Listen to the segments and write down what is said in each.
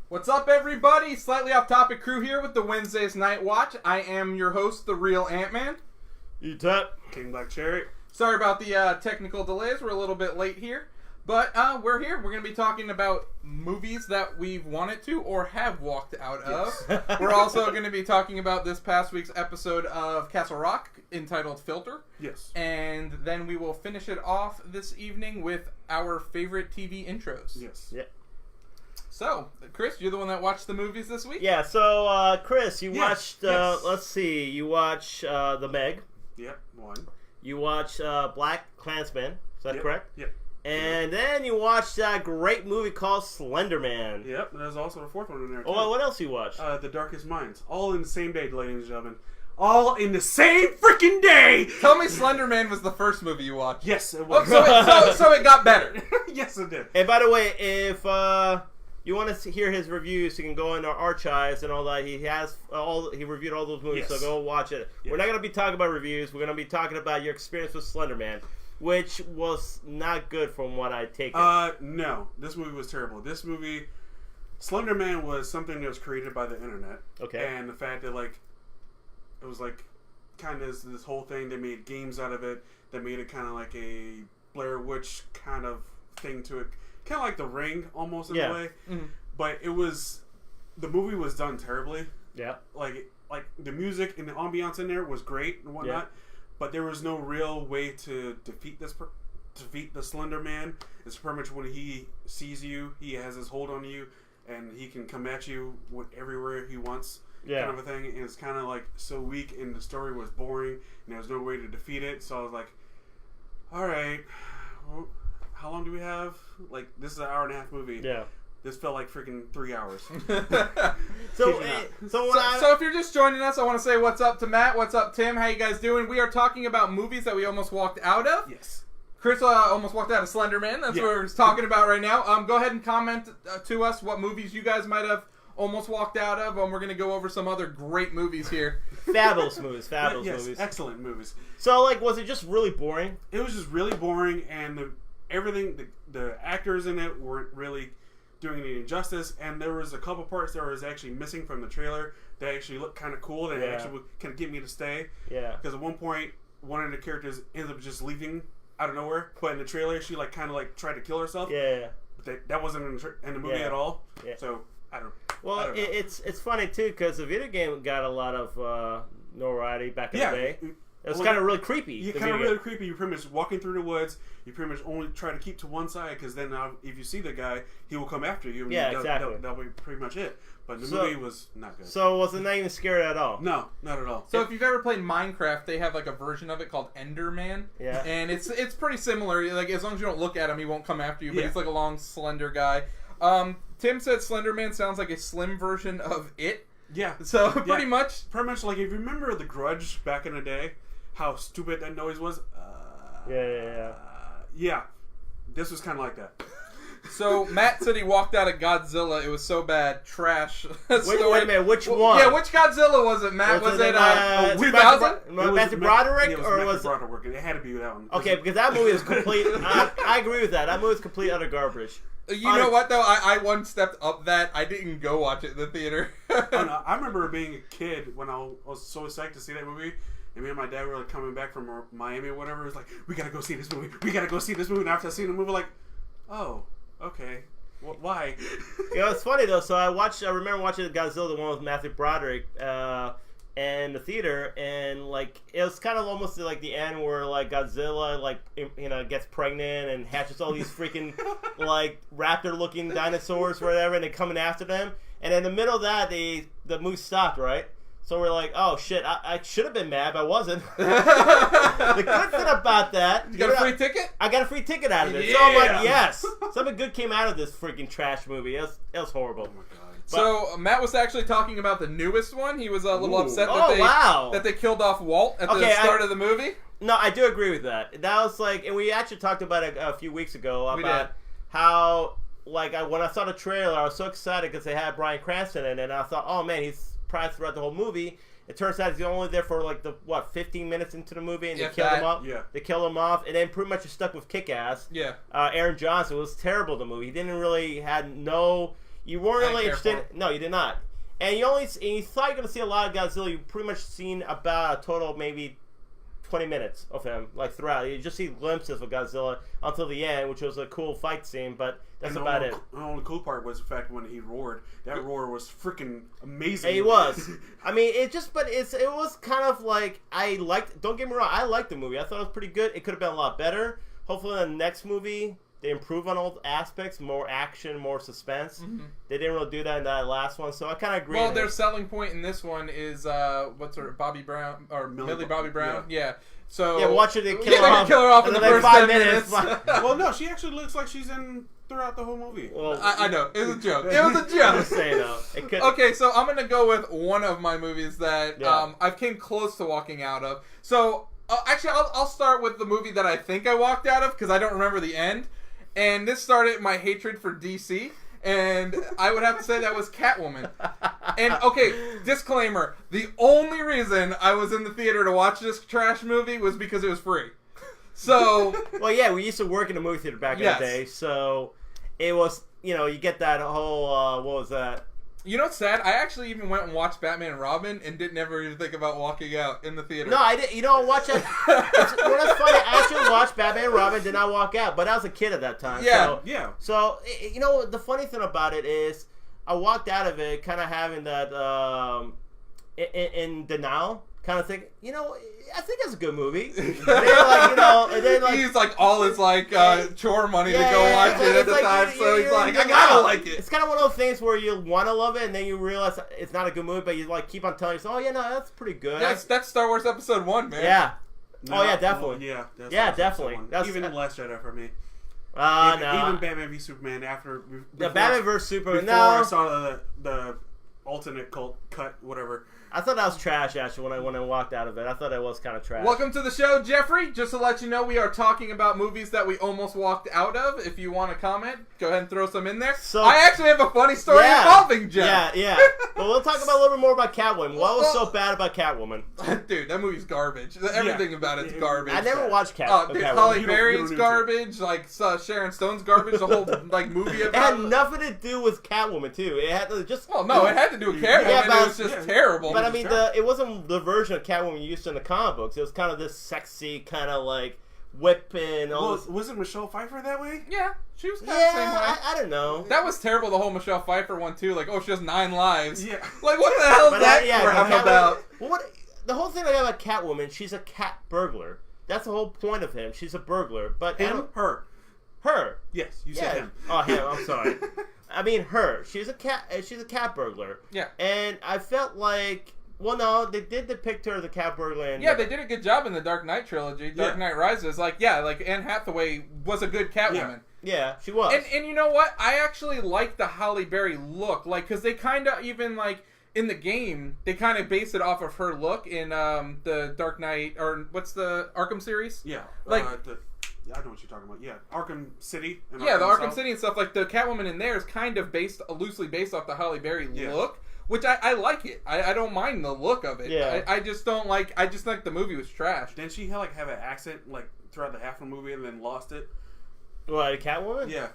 What's up, everybody? Slightly off-topic crew here with the Wednesday's Night Watch. I am your host, the real Ant-Man. E-Tap. King Black Cherry. Sorry about the technical delays. We're a little bit late here. But we're here. We're going to be talking about movies that we've wanted to or have walked out of. We're also going to be talking about this past week's episode of Castle Rock entitled Filter. Yes. And then we will finish it off this evening with our favorite TV intros. Yes. Yeah. So, Chris, you're the one that watched the movies this week? Yeah, so, Chris, you Yes, watched, yes. let's see, you watched The Meg. Yep. One. You watched Black Klansman. Is that Yep. correct? Yep. And then you watched that great movie called Slender Man. Yep. And there's also the fourth one in there, too. Oh, what else you watched? The Darkest Minds. All in the same day, ladies and gentlemen. All in the same freaking day! Tell me Slender Man was the first movie you watched. Yes, it Oh, was. so it got better. Yes, it did. And by the way, if you want to hear his reviews, you can go in our archives and all that. He reviewed all those movies, Yes. so go watch it. Yes. We're not going to be talking about reviews. We're going to be talking about your experience with Slender Man, which was not good from what I take it. No. This movie was terrible. This movie, Slender Man, was something that was created by the internet. Okay. And the fact that, like, it was, like, kind of this whole thing. They made games out of it. They made it kind of like a Blair Witch kind of thing to it. Kind of like The Ring, almost, in a way. Mm-hmm. But it was... The movie was done terribly. Yeah. Like the music and the ambiance in there was great and whatnot, but there was no real way to defeat the Slender Man. It's pretty much when he sees you, he has his hold on you, and he can come at you everywhere he wants, kind of a thing. And it's kind of like so weak, and the story was boring, and there was no way to defeat it. So I was like, all right, well, how long do we have? Like, this is an hour and a half movie. Yeah. This felt like freaking 3 hours. So if you're just joining us, I want to say what's up to Matt, what's up Tim, how you guys doing? We are talking about movies that we almost walked out of. Yes. Chris almost walked out of Slender Man. That's what we're talking about right now. Go ahead and comment to us what movies you guys might have almost walked out of. We're going to go over some other great movies here. Fabulous movies. Fabulous Yes, movies. excellent movies. So, like, was it just really boring? It was just really boring, and the actors in it weren't really doing any justice, and there was a couple parts that was actually missing from the trailer that actually looked kind of cool, that actually would kind of get me to stay. Yeah. Because at one point, one of the characters ends up just leaving out of nowhere, but in the trailer, she kind of tried to kill herself. Yeah. But that wasn't in the movie at all. Yeah. So, I don't Well, know. it's funny, too, because the video game got a lot of notoriety back in the day. It was Well, kind of really creepy. You're kind of really creepy. You're pretty much walking through the woods. You pretty much only try to keep to one side, because then if you see the guy, he will come after you. And exactly. That'll be pretty much it. But the movie was not good. So was it not even scary at all? No, not at all. So if you've ever played Minecraft, they have like a version of it called Enderman. Yeah. And it's pretty similar. Like, as long as you don't look at him, he won't come after you. But he's like a long, slender guy. Tim said Slender Man sounds like a slim version of It. Yeah. So pretty much. Pretty much, like, if you remember The Grudge back in the day, how stupid that noise was. Yeah. This was kind of like that. So Matt said he walked out of Godzilla. It was so bad, trash. Wait a minute, which one? Yeah, which Godzilla was it, Matt? Was it 2000? Matthew Broderick, it was or Matthew was Broderick? It had to be that one. Okay, because that movie is complete. I agree with that. That movie is complete utter garbage. You know what, though? I one stepped up that. I didn't go watch it in the theater. Oh, no, I remember being a kid when I was so psyched to see that movie. And me and my dad were like coming back from Miami or whatever. It was like, we gotta go see this movie. We gotta go see this movie. And after I seen the movie, like, oh, okay. Why? Yeah, it's funny though. So I remember watching Godzilla, the one with Matthew Broderick, in the theater, and like it was kind of almost like the end where like Godzilla gets pregnant and hatches all these freaking like raptor-looking dinosaurs or whatever, and they're coming after them. And in the middle of that, the movie stopped, right? So we're like, oh shit, I should have been mad, but I wasn't. The good thing about that... You got a free ticket? I got a free ticket out of it. Yeah. So I'm like, yes. Something good came out of this freaking trash movie. It was horrible. Oh my god. So Matt was actually talking about the newest one. He was a little upset that they killed off Walt at the start of the movie. No, I do agree with that. That was like... And we actually talked about it a few weeks ago about how... Like, when I saw the trailer, I was so excited because they had Bryan Cranston in it, and I thought, oh man, he's probably throughout the whole movie. It turns out he's only there for like 15 minutes into the movie, and they killed him off. Yeah. They killed him off, and then pretty much you're stuck with Kick-Ass. Yeah. Aaron Johnson was terrible in the movie. He didn't really had no. You weren't I didn't really care for interested. No, you did not. And you thought you were gonna see a lot of Godzilla. You pretty much seen about a total of maybe 20 minutes of him, like throughout. You just see glimpses of Godzilla until the end, which was a cool fight scene, but that's about it. The only cool part was the fact when he roared. That roar was freaking amazing. It was. I mean, it was kind of like, don't get me wrong, I liked the movie. I thought it was pretty good. It could have been a lot better. Hopefully in the next movie, they improve on all aspects, more action, more suspense. Mm-hmm. They didn't really do that in that last one, so I kind of agree. Well, their selling point in this one is Bobby Brown or Millie Bobby Brown? Yeah. So yeah, watch it. Kill her off in the like first 5 10 minutes. Well, no, she actually looks like she's in throughout the whole movie. Well, I know it was a joke. It was a I'm joke. just saying though. Okay, so I'm gonna go with one of my movies that I've came close to walking out of. So actually, I'll start with the movie that I think I walked out of because I don't remember the end. And this started my hatred for DC, and I would have to say that was Catwoman. And, okay, disclaimer, the only reason I was in the theater to watch this trash movie was because it was free. So... Well, yeah, we used to work in a movie theater back in the day, so it was, you get that whole, what was that? You know what's sad? I actually even went and watched Batman and Robin and didn't ever even think about walking out in the theater. No, I didn't. You know, watch that. That's funny. I actually watched Batman and Robin, did not walk out, but I was a kid at that time. Yeah. So, the funny thing about it is I walked out of it kind of having that in denial, kind of thinking, I think it's a good movie. And then, he's like all his chore money to go watch it at the time, so he's like, I gotta like it. It's kind of one of those things where you want to love it, and then you realize it's not a good movie, but you keep on telling yourself, oh yeah, no, that's pretty good. That's Star Wars Episode 1, man. Yeah. No, oh yeah, definitely. Definitely. That's even Last Jedi for me. No. Even Batman v Superman after. The Batman vs Superman. Before I saw the alternate cut, whatever. I thought that was trash, actually, when I walked out of it. I thought it was kind of trash. Welcome to the show, Jeffrey. Just to let you know, we are talking about movies that we almost walked out of. If you want to comment, go ahead and throw some in there. So, I actually have a funny story involving Jeff. Yeah. But we'll talk about a little bit more about Catwoman. What was so bad about Catwoman? Dude, that movie's garbage. Everything about it's garbage. I never watched Catwoman. Halle Berry's garbage. Sharon Stone's garbage. The whole movie about it had nothing to do with Catwoman, too. It had to just... Well, no, it had to do with Catwoman. Yeah, but it was just terrible. But I mean, it wasn't the version of Catwoman you used to in the comic books. It was kind of this sexy, kind of whipping. Wasn't Michelle Pfeiffer that way? Yeah, she was kind of the same way. I don't know. That was terrible, the whole Michelle Pfeiffer one, too. She has 9 lives. Yeah. What the hell is that crap about? Well, the whole thing I got about Catwoman, she's a cat burglar. That's the whole point of him. She's a burglar. But Her. Yes, you said him. Oh, him. I'm sorry. I mean her. She's a cat burglar. Yeah. And I felt like, well, no, they did depict her as a cat burglar. Yeah, they did a good job in the Dark Knight trilogy. Dark Knight Rises. Anne Hathaway was a good Catwoman. Yeah, she was. And you know what? I actually like the Halle Berry look. Because they kind of even, in the game, they kind of base it off of her look in the Dark Knight, or what's the Arkham series? Yeah. I know what you're talking about. Yeah, Arkham City. And the Arkham City and stuff. The Catwoman in there is kind of loosely based off the Halle Berry look, which I like it. I don't mind the look of it. Yeah. I just don't like. I just think the movie was trash. Didn't she have an accent throughout the half of the movie and then lost it? What, Catwoman? Yeah.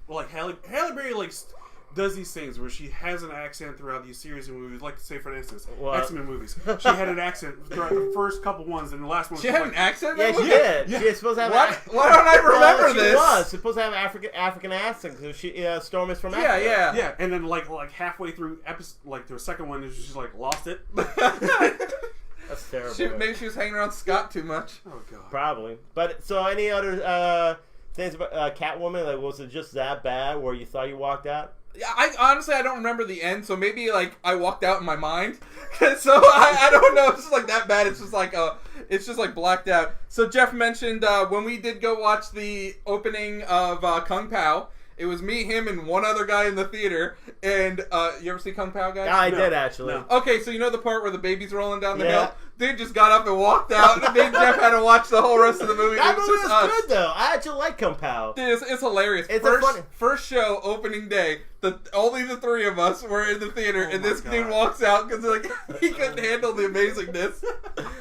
Well, Halle Berry does these things where she has an accent throughout these series of movies, say for instance, X-Men movies. She had an accent throughout the first couple ones, and the last one she had an accent. Yeah, she did. She was supposed to have. Why don't I remember this? She was supposed to have African accent because Storm is from Africa. Yeah. And then halfway through the second one, she's lost it. That's terrible. Maybe she was hanging around Scott too much. Oh god. Probably. But so any other things about Catwoman? Was it just that bad where you thought you walked out? I honestly don't remember the end, so maybe I walked out in my mind. So I don't know. It's just that bad. It's just it's just blacked out. So Jeff mentioned when we did go watch the opening of Kung Pao. It was me, him, and one other guy in the theater. And you ever see Kung Pao, guys? I did actually. No. Okay, so you know the part where the baby's rolling down the hill? dude just got up and walked out, and then Jeff had to watch the whole rest of the movie. That It was movie just was us. good though. I actually like Kung Pao. Dude, it's hilarious. It's First show, opening day, only the three of us were in the theater, and this dude walks out because like he couldn't handle the amazingness.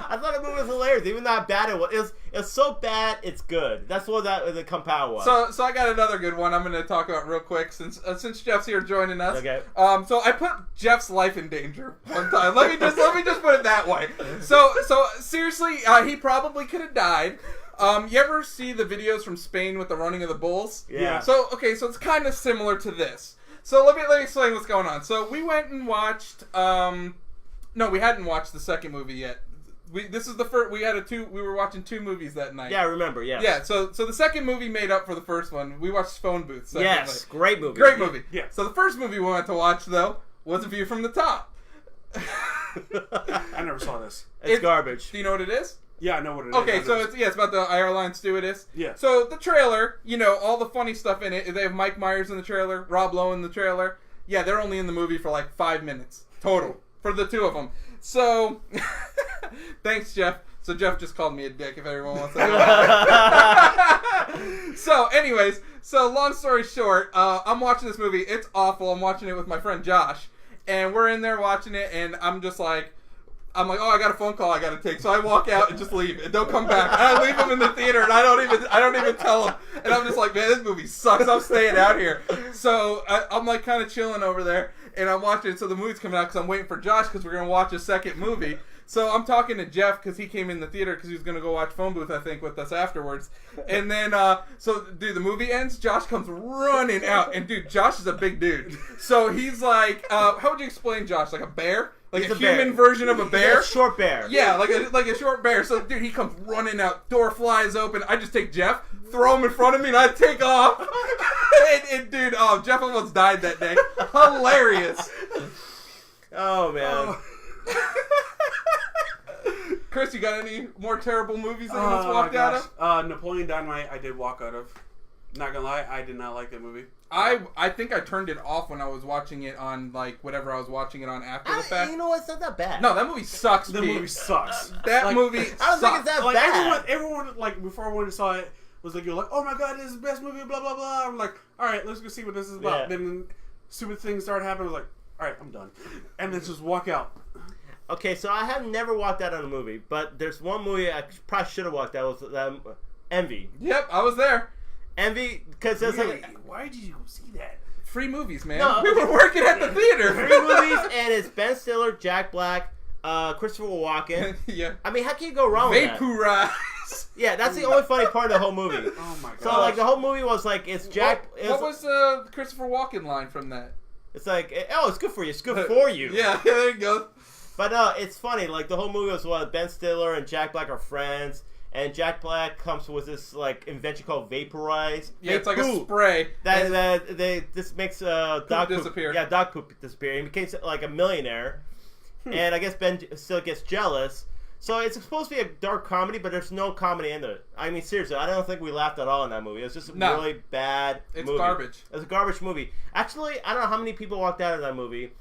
I thought the movie was hilarious, even though how bad it was. It's so bad, it's good. That's what the Kung Pao was. So I got another good one I'm going to talk about real quick since Jeff's here joining us. Okay. So I put Jeff's life in danger one time. Let me just put it that way. So seriously, he probably could have died. You ever see the videos from Spain with the running of the bulls? Yeah. So it's kind of similar to this. So let me explain what's going on. So we went and watched. No, we hadn't watched the second movie yet. This is the first. We were watching two movies that night. Yeah, I remember. Yeah. Yeah. So the second movie made up for the first one. We watched Phone Booth. Secondly. Yes, great movie. Great movie. Yeah. So the first movie we went to watch though was A View from the Top. I never saw this. It's garbage. Do you know what it is? Yeah, I know what it is. Okay, so it's about the airline stewardess. Yeah. So the trailer, all the funny stuff in it. They have Mike Myers in the trailer, Rob Lowe in the trailer. Yeah, they're only in the movie for like 5 minutes total for the two of them. So, thanks, Jeff. So Jeff just called me a dick. If everyone wants to know. So, anyways, long story short, I'm watching this movie. It's awful. I'm watching it with my friend Josh, and we're in there watching it, and I'm like, oh, I got a phone call I got to take. So I walk out and just leave and don't come back. And I leave him in the theater, and I don't even tell him. And I'm just like, man, this movie sucks. I'm staying out here. So I'm like kind of chilling over there, and I'm watching it. So the movie's coming out because I'm waiting for Josh because we're gonna watch a second movie. So I'm talking to Jeff because he came in the theater because he was going to go watch Phone Booth, I think, with us afterwards. And then, dude, the movie ends. Josh comes running out. And, dude, Josh is a big dude. So he's like, how would you explain Josh? Like a bear? Like a human version of a bear? A short bear. Yeah, like a short bear. So, dude, he comes running out. Door flies open. I just take Jeff, throw him in front of me, and I take off. and dude, Jeff almost died that day. Hilarious. Oh, man. Chris, you got any more terrible movies that you just walked out of? Napoleon Dynamite, I did walk out of. Not gonna lie, I did not like that movie. I think I turned it off when I was watching it on, like, whatever I was watching it on after the fact. You know what? It's not that bad. No, that movie sucks, The Pete. movie sucks. That movie I don't sucks. think it's that Like bad. everyone, like before I went and saw it, was like, you're like, oh my god, this is the best movie, blah blah blah. I'm like, all right, let's go see what this is about. Yeah. Then stupid things started happening. I was like, all right, I'm done, and then just walk out. Okay, so I have never walked out on a movie, but there's one movie I probably should have walked out. Was Envy. Yep, I was there. Envy, because there's Really? like Why did you go see that? Free movies, man. No, We were working at the theater. 3 movies, and it's Ben Stiller, Jack Black, Christopher Walken. Yeah. I mean, how can you go wrong with that? Vaporize. Yeah, that's the only funny part of the whole movie. Oh my god. So like the whole movie was like it's Jack. What was the Christopher Walken line from that? It's like it's good for you. It's good for you. Yeah, there you go. But it's funny. Like the whole movie was what Ben Stiller and Jack Black are friends, and Jack Black comes with this like invention called Vaporize. Yeah, it's like a spray. This makes dog poop disappear. Yeah, dog poop disappear. He becomes like a millionaire, and I guess Ben still gets jealous. So it's supposed to be a dark comedy, but there's no comedy in it. I mean, seriously, I don't think we laughed at all in that movie. It was just a really bad movie. It's garbage. It's a garbage movie. Actually, I don't know how many people walked out of that movie.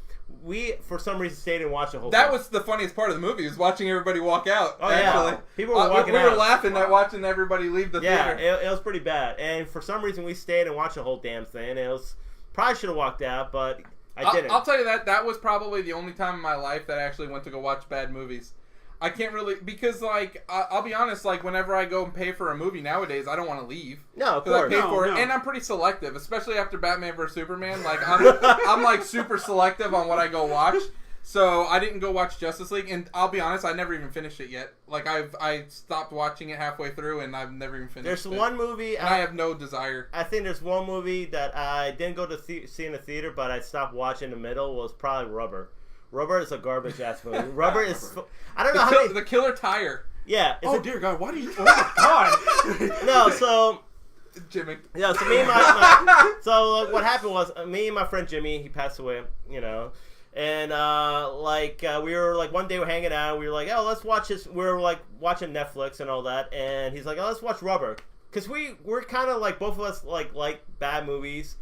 We, for some reason, stayed and watched the whole thing. That was the funniest part of the movie, was watching everybody walk out. Oh, actually. yeah. People were walking out. We were laughing at watching everybody leave the theater. theater. Yeah, it was pretty bad. And for some reason, we stayed and watched the whole damn thing. It was probably should have walked out, but I didn't. I'll tell you that was probably the only time in my life that I actually went to go watch bad movies. I can't really, because, like, I'll be honest, like, whenever I go and pay for a movie nowadays, I don't want to leave. No, of Because I course. pay for it, No. and I'm pretty selective, especially after Batman vs. Superman. Like, I'm like, super selective on what I go watch. So, I didn't go watch Justice League, and I'll be honest, I never even finished it yet. Like, I stopped watching it halfway through, and I've never even finished There's it. one movie... And I have no desire. I think there's one movie that I didn't go to see in the theater, but I stopped watching in the middle, was probably Rubber. Rubber is a garbage-ass movie. Rubber is... I don't know how many... The Killer Tire. Yeah. Dear God, why do you... Oh, my God. No, so... Jimmy. Yeah, so me and my so what happened was, me and my friend Jimmy, he passed away, you know... And, we were, like, one day we're hanging out, we were like, oh, let's watch this, we were, like, watching Netflix and all that, and he's like, oh, let's watch Rubber. Because we're kind of, like, both of us, like bad movies.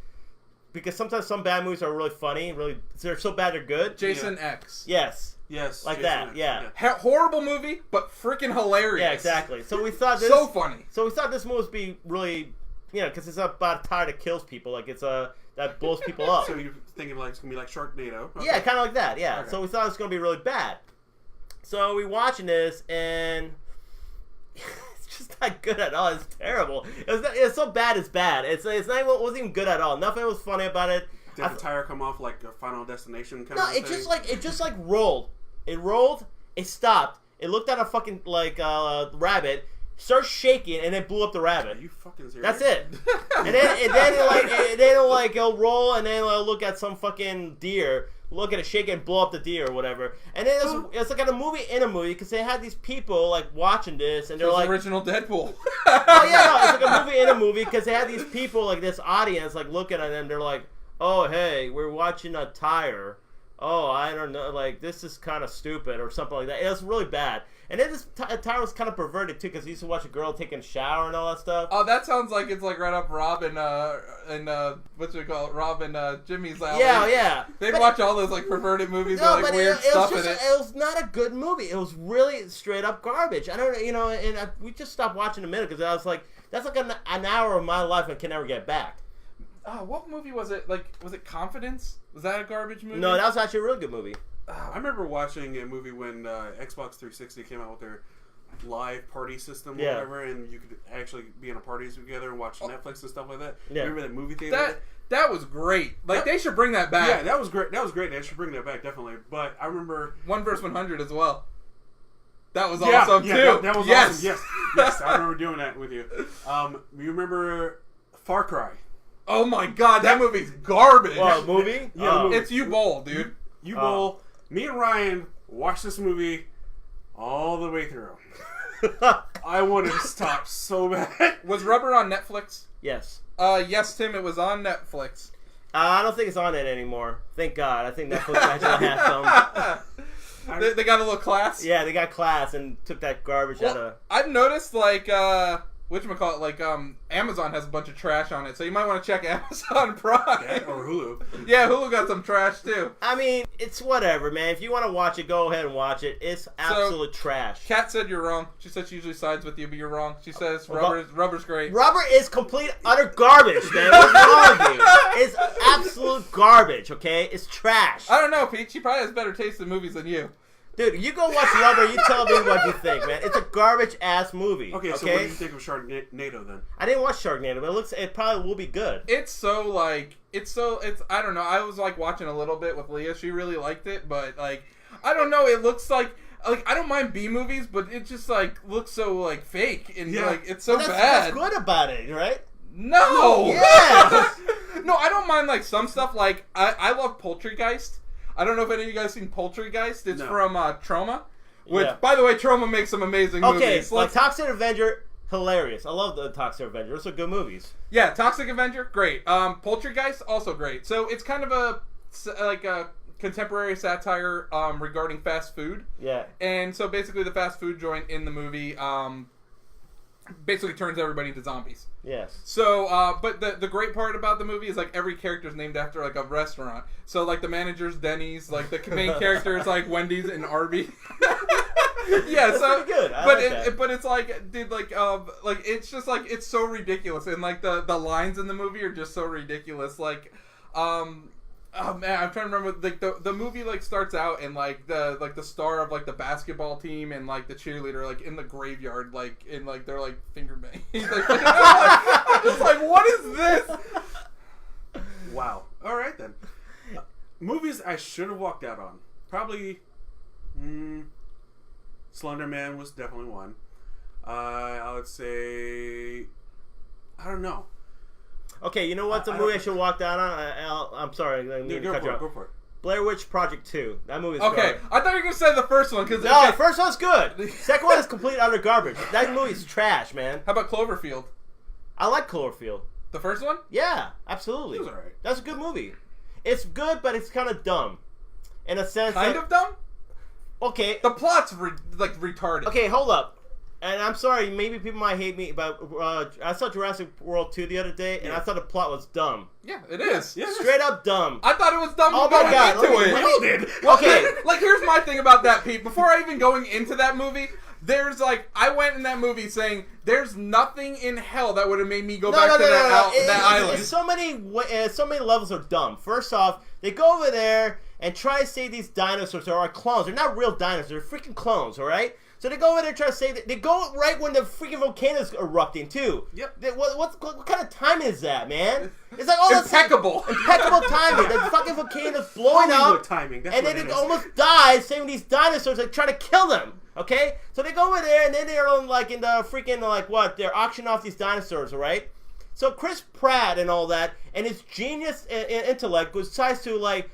because sometimes some bad movies are really funny, they're so bad they're good. Jason X. Yes. Yes. Like Jason that. X, Yeah. Horrible movie, but freaking hilarious. Yeah, exactly. So we thought this so funny. So we thought this movie would be really, because it's about a tire that kills people, like it's that blows people up. So you're thinking like it's gonna be like Sharknado? Okay. Yeah, kind of like that. Yeah. Okay. So we thought it was gonna be really bad. So we watching this and it's just not good at all. It's terrible. It's so bad. It's bad. It's not even, it wasn't even good at all. Nothing was funny about it. Did the tire come off like a Final Destination kind No, of thing? it just rolled. It rolled. It stopped. It looked at a fucking rabbit, started shaking, and then blew up the rabbit. Are you fucking serious? That's it. and then it'll roll, and then it'll look at some fucking deer, look at it, shake it, and blow up the deer or whatever. And then it's like a movie in a movie because they had these people like watching this, and they're like original Deadpool. oh yeah, no, it's like a movie in a movie because they had these people like this audience like looking at them. They're like, oh hey, we're watching a tire. Oh, I don't know, like, this is kind of stupid or something like that. It was really bad. And then this tire was kind of perverted, too, because he used to watch a girl taking a shower and all that stuff. Oh, that sounds like it's like right up Rob and what's it called? Rob and Jimmy's alley. Yeah. They'd watch all those, like, perverted movies with, like, weird it stuff was in it. It was not a good movie. It was really straight up garbage. I don't, we just stopped watching a minute because I was like, that's like an hour of my life I can never get back. What movie was it? Like, was it Confidence? Was that a garbage movie? No, that was actually a really good movie. I remember watching a movie when Xbox 360 came out with their live party system or whatever, and you could actually be in a party together and watch Netflix and stuff like that. Yeah. Remember that movie theater? That was great. Like, they should bring that back. Yeah, that was great. They should bring that back, definitely. But I remember 1 vs. 100 as well. That was awesome too. That was awesome. Yes, I remember doing that with you. You remember Far Cry? Oh my god, that movie's garbage. Well, movie? Yeah, movie. It's U-Bowl, dude. U-Bowl. Me and Ryan watched this movie all the way through. I wanted to stop so bad. Was Rubber on Netflix? Yes. Yes, Tim, it was on Netflix. I don't think it's on it anymore. Thank God. I think Netflix actually has some. They got a little class? Yeah, they got class and took that garbage out of... I've noticed, like, whatchamacallit, like, Amazon has a bunch of trash on it, so you might want to check Amazon Prime. Yeah, or Hulu. Yeah, Hulu got some trash, too. I mean, it's whatever, man. If you want to watch it, go ahead and watch it. It's absolute trash. Kat said you're wrong. She said she usually sides with you, but you're wrong. She says Rubber's great. Rubber is complete, utter garbage, man. What's wrong with you? It's absolute garbage, okay? It's trash. I don't know, Pete. She probably has better taste in movies than you. Dude, you go watch Rubber, you tell me what you think, man. It's a garbage-ass movie. Okay, so what do you think of Sharknado, then? I didn't watch Sharknado, but it probably will be good. It's I don't know. I was, like, watching a little bit with Leah. She really liked it, but, like, I don't know. It looks like I don't mind B movies, but it just, like, looks so, like, fake. And, like, it's so bad. That's good about it, right? No! Yes! No, I don't mind, like, some stuff. Like, I love Poultrygeist. I don't know if any of you guys seen Poultrygeist. It's from Troma. Which, by the way, Troma makes some amazing movies. Okay, like Toxic Avenger, hilarious. I love the Toxic Avenger. Those are good movies. Yeah, Toxic Avenger, great. Poultrygeist, also great. So it's kind of a contemporary satire regarding fast food. Yeah. And so basically the fast food joint in the movie basically turns everybody into zombies. Yes. So, but the great part about the movie is, like, every character is named after, like, a restaurant. So, like, the manager's Denny's, like, the main character is, like, Wendy's and Arby's. Yeah, that's so pretty good. But it's like, dude, like it's just like it's so ridiculous, and like the lines in the movie are just so ridiculous. Like, oh man, I'm trying to remember. Like the movie like starts out and like the star of like the basketball team and like the cheerleader like in the graveyard like in like they're like finger banging. I'm just like, what is this? Wow. All right then. Movies I should have walked out on. Probably. Slender Man was definitely one. I would say. I don't know. Okay, you know what's a movie I should walk down on? I'm sorry. Go for it. Blair Witch Project 2. That movie's okay. garbage. I thought you were going to say the first one. Cause, no, the first one's good. Second one is complete utter garbage. That movie's trash, man. How about Cloverfield? I like Cloverfield. The first one? Yeah, absolutely. It was alright. That's a good movie. It's good, but it's kind of dumb. In a sense Kind of dumb? Okay. The plot's retarded. Okay, hold up. And I'm sorry, maybe people might hate me, but I saw Jurassic World 2 the other day, and I thought the plot was dumb. Yeah, it is. Yeah. Straight up dumb. I thought it was dumb. Oh my God! Okay, like here's my thing about that, Pete. Before I even going into that movie, there's like I went in that movie saying there's nothing in hell that would have made me go back to that island. So many levels are dumb. First off, they go over there and try to save these dinosaurs that are clones. They're not real dinosaurs. They're freaking clones. All right. So they go over there and try to save it. They go right when the freaking volcano's erupting too. Yep. What kind of timing is that, man? It's like impeccable timing. The fucking volcano's blowing up, timing. That's and then it almost dies, saving these dinosaurs. Like try to kill them. Okay, so they go over there, and then they're like in the freaking they're auctioning off these dinosaurs, right? So Chris Pratt and all that, and his genius intellect decides to let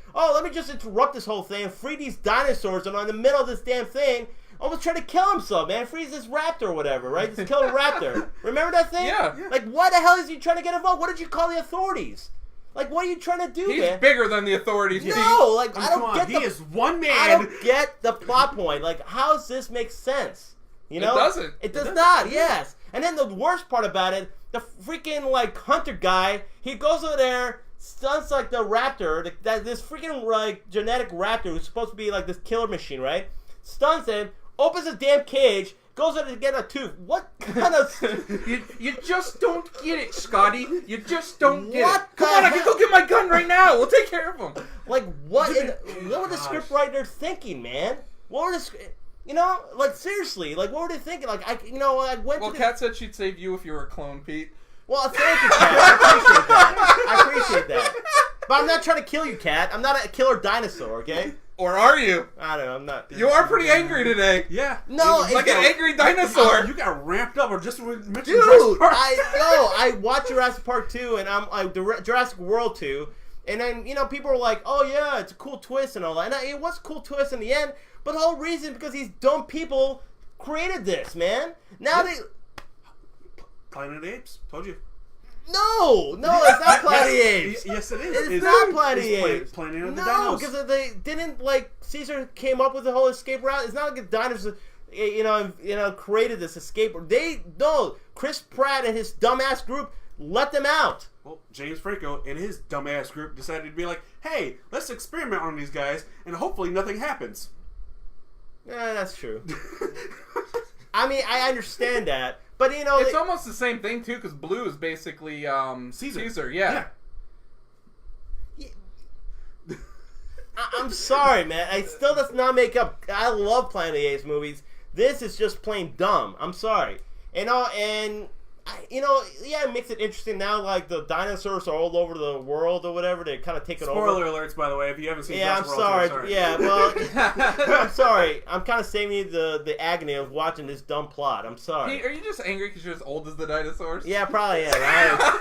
me just interrupt this whole thing and free these dinosaurs, and in the middle of this damn thing. Almost trying to kill himself, man. Freeze this raptor or whatever, right? Just kill a raptor. Remember that thing? Yeah. Like, why the hell is he trying to get involved? What did you call the authorities? Like, what are you trying to do, He's man? bigger than the authorities. No, like, I don't get He is one man. I don't get the plot point. Like, how does this make sense? You know? It doesn't. It does not, yes. And then the worst part about it, the freaking, hunter guy, he goes over there, stuns, the raptor, this freaking, genetic raptor who's supposed to be, this killer machine, right? Stuns him. Opens his damn cage, goes in to get a tooth. What kind of... you just don't get it, Scotty. You just don't get What it. Come on, I can go get my gun right now. We'll take care of him. What were the scriptwriters thinking, man? What were seriously, what were they thinking? I went Well, to... Kat said she'd save you if you were a clone, Pete. Well, thank you, Kat. I appreciate that. But I'm not trying to kill you, Kat. I'm not a killer dinosaur, okay? Or are you? I don't know. I'm not. You are pretty angry today. Yeah. No, like an angry dinosaur. You got ramped up, or just mentioned dude. Jurassic Park. I watched Jurassic Park 2 and I'm Jurassic World 2, and then people were like, "Oh yeah, it's a cool twist and all that." And it was a cool twist in the end, but the whole reason because these dumb people created this, man. Now they. Planet of the Apes. Told you. No, it's not Planet of the Apes. Yes, it is. It's not Planet of the Apes. Planet of the No, Dinos. because they didn't Caesar came up with the whole escape route. It's not like the dinosaurs, created this escape. Chris Pratt and his dumbass group let them out. Well, James Franco and his dumbass group decided to be like, "Hey, let's experiment on these guys, and hopefully nothing happens." Yeah, that's true. I mean, I understand that. But it's almost the same thing too, because Blue is basically Caesar. Yeah. I'm sorry, man. It still does not make up. I love Planet of the Apes movies. This is just plain dumb. I'm sorry. It makes it interesting now. The dinosaurs are all over the world or whatever. They're kind of taking over. Spoiler alerts, by the way, if you haven't seen. Yeah, I'm sorry. Yeah, well, I'm sorry. I'm kind of saving you the agony of watching this dumb plot. I'm sorry. Hey, are you just angry because you're as old as the dinosaurs? Yeah, probably. Yeah, right.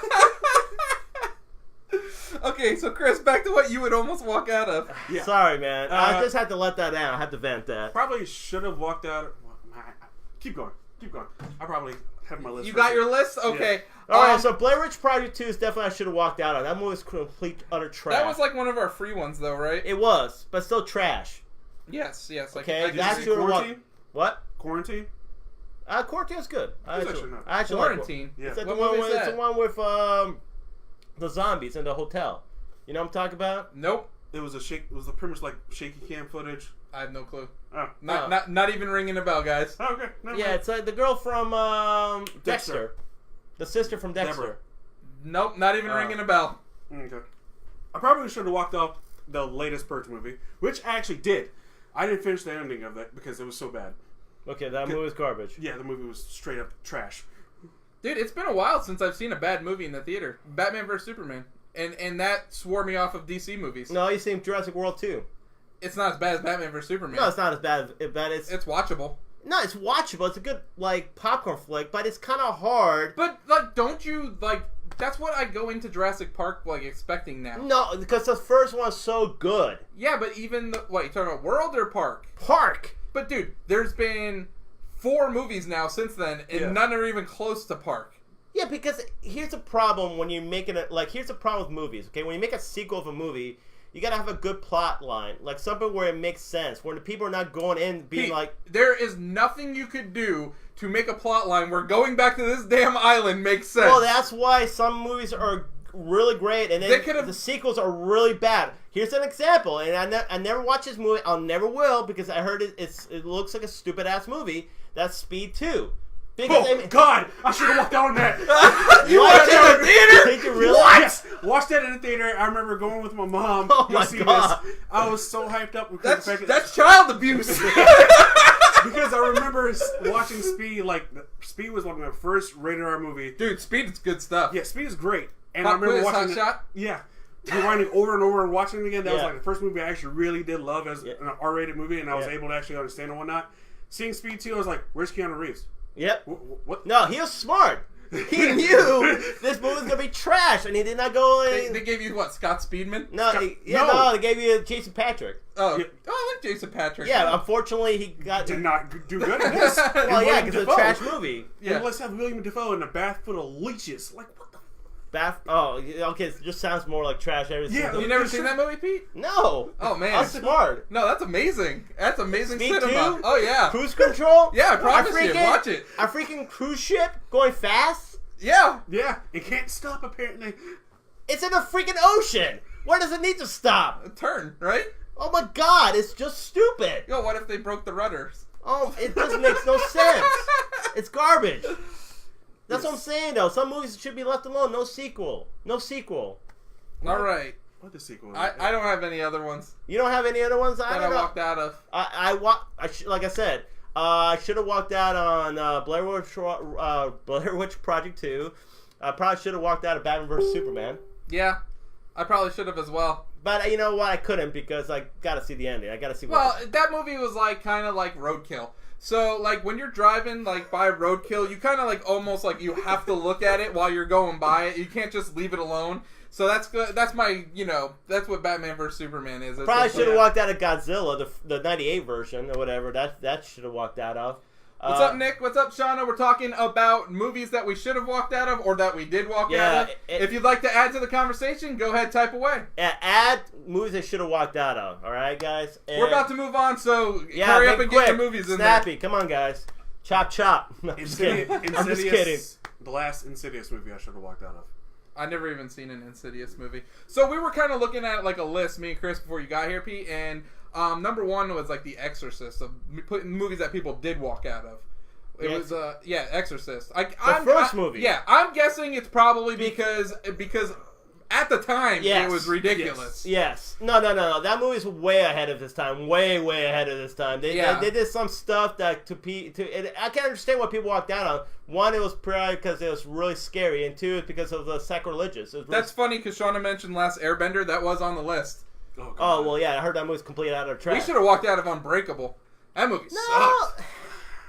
Okay, so Chris, back to what you would almost walk out of. Yeah. Sorry, man. I just had to let that out. I had to vent that. Probably should have walked out. Keep going. I probably have my list. You got your list? Okay. Yeah. Alright, so Blair Witch Project 2 is definitely I should have walked out on. That movie was complete, utter trash. That was one of our free ones, though, right? It was, but still trash. Yes. Okay, that's your one. What? Quarantine? Quarantine was good. I actually Quarantine? Like it's what the movie one is it's that? the one with the zombies in the hotel. You know what I'm talking about? Nope. It was the premise shaky cam footage. I have no clue. Oh. Not even ringing a bell, guys. Oh, okay. Yeah, it's the girl from Dexter. The sister from Dexter. Deborah. Nope, not even ringing a bell. Okay. I probably should have walked off the latest Purge movie, which I actually did. I didn't finish the ending of it because it was so bad. Okay, that movie was garbage. Yeah, the movie was straight up trash. Dude, it's been a while since I've seen a bad movie in the theater. Batman vs. Superman. And that swore me off of DC movies. No, you seen Jurassic World 2. It's not as bad as Batman vs. Superman. No, it's not as bad as it's watchable. No, it's watchable. It's a good popcorn flick, but it's kind of hard. But don't you that's what I go into Jurassic Park expecting now. No, because the first one's so good. Yeah, but even you talking about World or Park? Park. But dude, there's been 4 movies now since then, and none are even close to Park. Yeah, because here's a problem when you're making it. Here's a problem with movies. Okay, when you make a sequel of a movie, you gotta have a good plot line, like something where it makes sense, where the people are not going in being like, there is nothing you could do to make a plot line where going back to this damn island makes sense. well, that's why some movies are really great, and then the sequels are really bad. Here's an example, and I never watched this movie. I'll never will because I heard it looks like a stupid ass movie. That's Speed 2. Because God, I should have walked out on that. You watched it in the theater? Did you really? What? Yes, watched that in the theater. I remember going with my mom. Oh my God. This. I was so hyped up because That's child abuse. because I remember watching Speed. Like Speed was like my first rated R movie. Dude, Speed is good stuff. Yeah, Speed is great. And Hot I remember Quiz, watching Hot Shot? Yeah. Rewinding over and over and watching it again. That was Yeah. like the first movie I actually really did love as an R-rated movie, and I was Yeah. able to actually understand and whatnot. Seeing Speed 2, I was like, "Where's Keanu Reeves?" Yep. What? No, he was smart. He knew this movie was gonna be trash, and he did not go in. They gave you what? Scott Speedman? No, they gave you Jason Patrick. Oh, Yeah. I like Jason Patrick. Yeah, unfortunately he got. Did not do good in this. Well, yeah, because it's a trash movie. Yeah. And let's have William Dafoe in a bath full of leeches. Like, what the? Oh, okay. It just sounds more like trash. Yeah. You never seen that movie, Pete? No. Oh man, I'm smart. No, that's amazing. That's amazing Speed cinema. 2? Oh yeah. Cruise control. Yeah, I promise you. freaking- Watch it. A freaking cruise ship going fast. Yeah. Yeah, it can't stop apparently. It's in the freaking ocean. Where does it need to stop? A turn, right? Oh my God! It's just stupid. Yo, what if they broke the rudders? Oh, it just makes no sense. It's garbage. That's what I'm saying, though. Some movies should be left alone. No sequel. No sequel. All right. What the sequel? I don't have any other ones You don't have any other ones? I that I don't know. walked out of. Like I said, I should have walked out on Blair Witch Project 2. I probably should have walked out of Batman vs Superman. Yeah, I probably should have as well. But you know what? I couldn't because I got to see the ending. I got to see. Well, that movie was like kind of like roadkill. So like when you're driving like by roadkill, you kind of like almost like you have to look at it while you're going by it. You can't just leave it alone. So that's good. That's my that's what Batman vs Superman is. It's Probably just should have like- walked out of Godzilla, the '98 version or whatever. That should have walked out of. What's up, Nick? What's up, Shauna? We're talking about movies that we should have walked out of or that we did walk out of. If you'd like to add to the conversation, go ahead, type away. Add movies they should have walked out of. All right, guys. And We're about to move on, so hurry up and quick. get your movies in Snappy. Come on, guys. Chop, chop. No, I'm just kidding. I'm just kidding. The last Insidious movie I should have walked out of. I never even seen an Insidious movie. So we were kind of looking at like a list, me and Chris, before you got here, Pete, and number one was like The Exorcist, of putting movies that people did walk out of. It was Exorcist. The first movie. Yeah, I'm guessing it's probably because at the time it was ridiculous. Yes. No. That movie's way ahead of its time. Way ahead of its time. They did some stuff that I can't understand why people walked out on. One, it was probably because it was really scary, and two, it's because of the sacrilegious. That's funny because Shauna mentioned Last Airbender. That was on the list. Oh, well, yeah, I heard that movie's completely out of track. We should have walked out of Unbreakable. That movie sucks.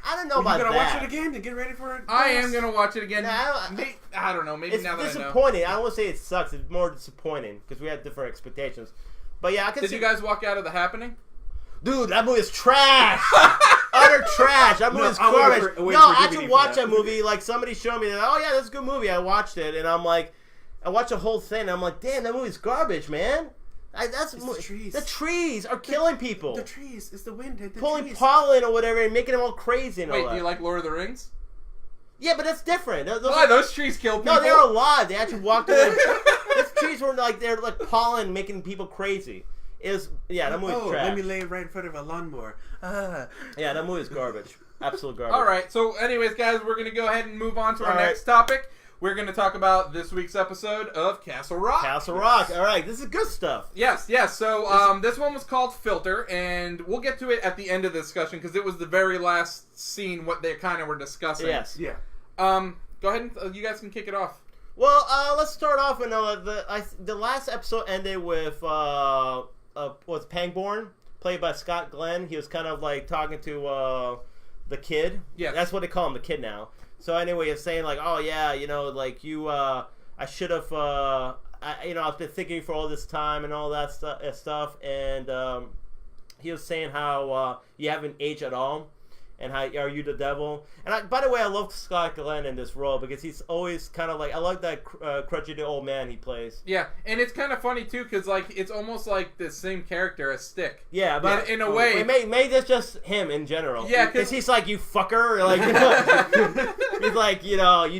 I don't know about that. You gotta watch it again to get ready for it? I am gonna watch it again. No, I don't know. Maybe it's now that I know. disappointing. I don't want to say it sucks. It's more disappointing because we had different expectations. But yeah, I can Did see. you guys walk out of The Happening? Dude, that movie is trash. Utter trash. That movie is garbage. I actually watched that movie. Like somebody showed me that. Oh yeah, that's a good movie. I watched it, and I'm like, I watched the whole thing. And I'm like, damn, that movie's garbage, man. The trees. The trees are killing people. The trees. It's the wind. The Pulling trees. pollen or whatever and making them all crazy and all Wait, that. do you like Lord of the Rings? Yeah, but that's different. Why those trees kill people? No, they're alive. They actually walked away. Those trees were like they're like pollen making people crazy. That movie's trash. Let me lay right in front of a lawnmower. Yeah, that movie's garbage. Absolute garbage. All right. So, anyways, guys, we're gonna go ahead and move on to our All right. next topic. We're gonna talk about this week's episode of Castle Rock. Castle Rock. All right, this is good stuff. Yes. So, this one was called Filter, and we'll get to it at the end of the discussion because it was the very last scene what they kind of were discussing. Yes. Yeah. Go ahead and you guys can kick it off. Well, let's start off. The last episode ended with was Pangborn, played by Scott Glenn. He was kind of like talking to the kid. Yeah, that's what they call him, the kid now. So anyway, he's saying like, oh yeah, like you, I should have, I've been thinking for all this time and all that stuff, and he was saying how you haven't aged at all, and how are you the devil? And by the way, I love Scott Glenn in this role because he's always kind of like I like that crutchy old man he plays. Yeah, and it's kind of funny too because like it's almost like the same character as Stick. Yeah, but in a way, maybe that's just him in general. Yeah, because he's like you fucker, like he's like you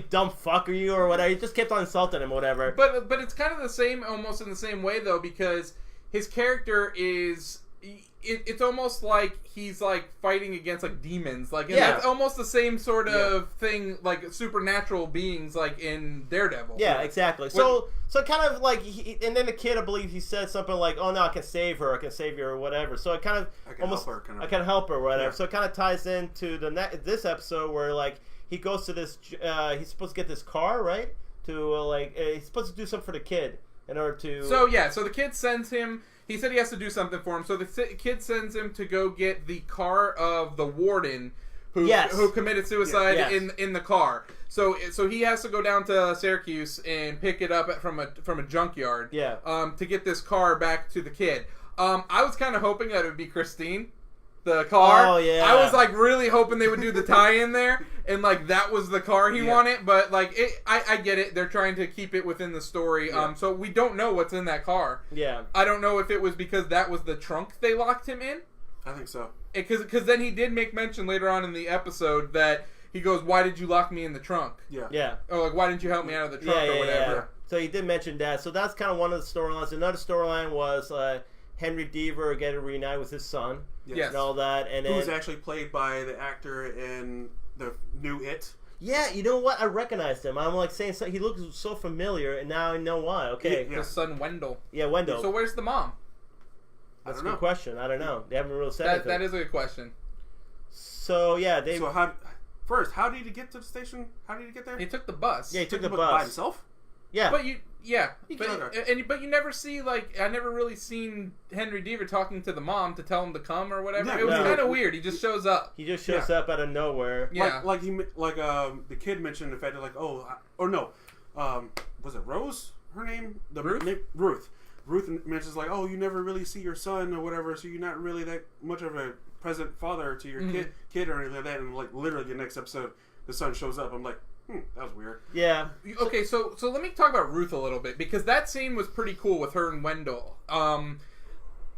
dumb fucker you or whatever. He just kept on insulting him or whatever. But it's kind of the same, almost in the same way though, because his character is. It's almost like he's like fighting against like demons, like and that's almost the same sort of thing, like supernatural beings, like in Daredevil. Yeah, exactly. So kind of like, and then the kid, I believe he said something like, "Oh no, I can save her, I can save you," or whatever. So it kind of I can help her, whatever. Yeah. So it kind of ties into this episode where like he goes to this, he's supposed to get this car, right? To he's supposed to do something for the kid in order to. So the kid sends him. He said he has to do something for him, so the kid sends him to go get the car of the warden who committed suicide in the car. So he has to go down to Syracuse and pick it up from a junkyard. Yeah. To get this car back to the kid. I was kind of hoping that it would be Christine, the car. Oh yeah. I was like really hoping they would do the tie-in there, and like that was the car he wanted. But like I get it. They're trying to keep it within the story. Yeah. So we don't know what's in that car. Yeah. I don't know if it was because that was the trunk they locked him in. I think so. Because then he did make mention later on in the episode that he goes, "Why did you lock me in the trunk?" Yeah. Yeah. Or like, "Why didn't you help me out of the trunk?" or whatever. Yeah. So he did mention that. So that's kind of one of the storylines. Another storyline was Henry Deaver getting reunited with his son. Yes. And all that. And who's actually played by the actor in the new It. Yeah, you know what? I recognized him. I'm like saying he looks so familiar, and now I know why. Okay. His son Wendell. Yeah, Wendell. So where's the mom? That's a good question. I don't know. They haven't really said anything. That is a good question. So yeah, they. So how did he get to the station? How did he get there? He took the bus. Yeah, he took the by bus himself. Yeah, but you never see I never really seen Henry Deaver talking to the mom to tell him to come or whatever. Yeah, it was kind of weird. He just shows up. He just shows up out of nowhere. Yeah, the kid mentioned the fact that was it Rose? Her name? Ruth. Ruth mentions like, oh, you never really see your son or whatever, so you're not really that much of a present father to your kid or anything like that. And like literally the next episode, the son shows up. I'm like. That was weird. Yeah. Okay, so let me talk about Ruth a little bit because that scene was pretty cool with her and Wendell.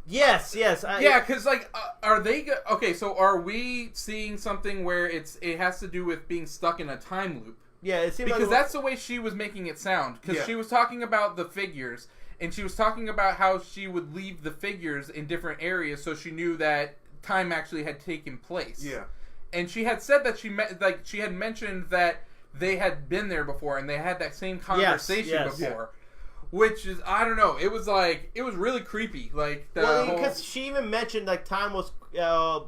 Yes. Yeah, because like, are they okay? So are we seeing something where it has to do with being stuck in a time loop? Yeah, it seems because that's the way she was making it sound. Because she was talking about the figures, and she was talking about how she would leave the figures in different areas, so she knew that time actually had taken place. Yeah, and she had said that she had mentioned that. They had been there before, and they had that same conversation before, which is I don't know. It was really creepy. Like because she even mentioned like time was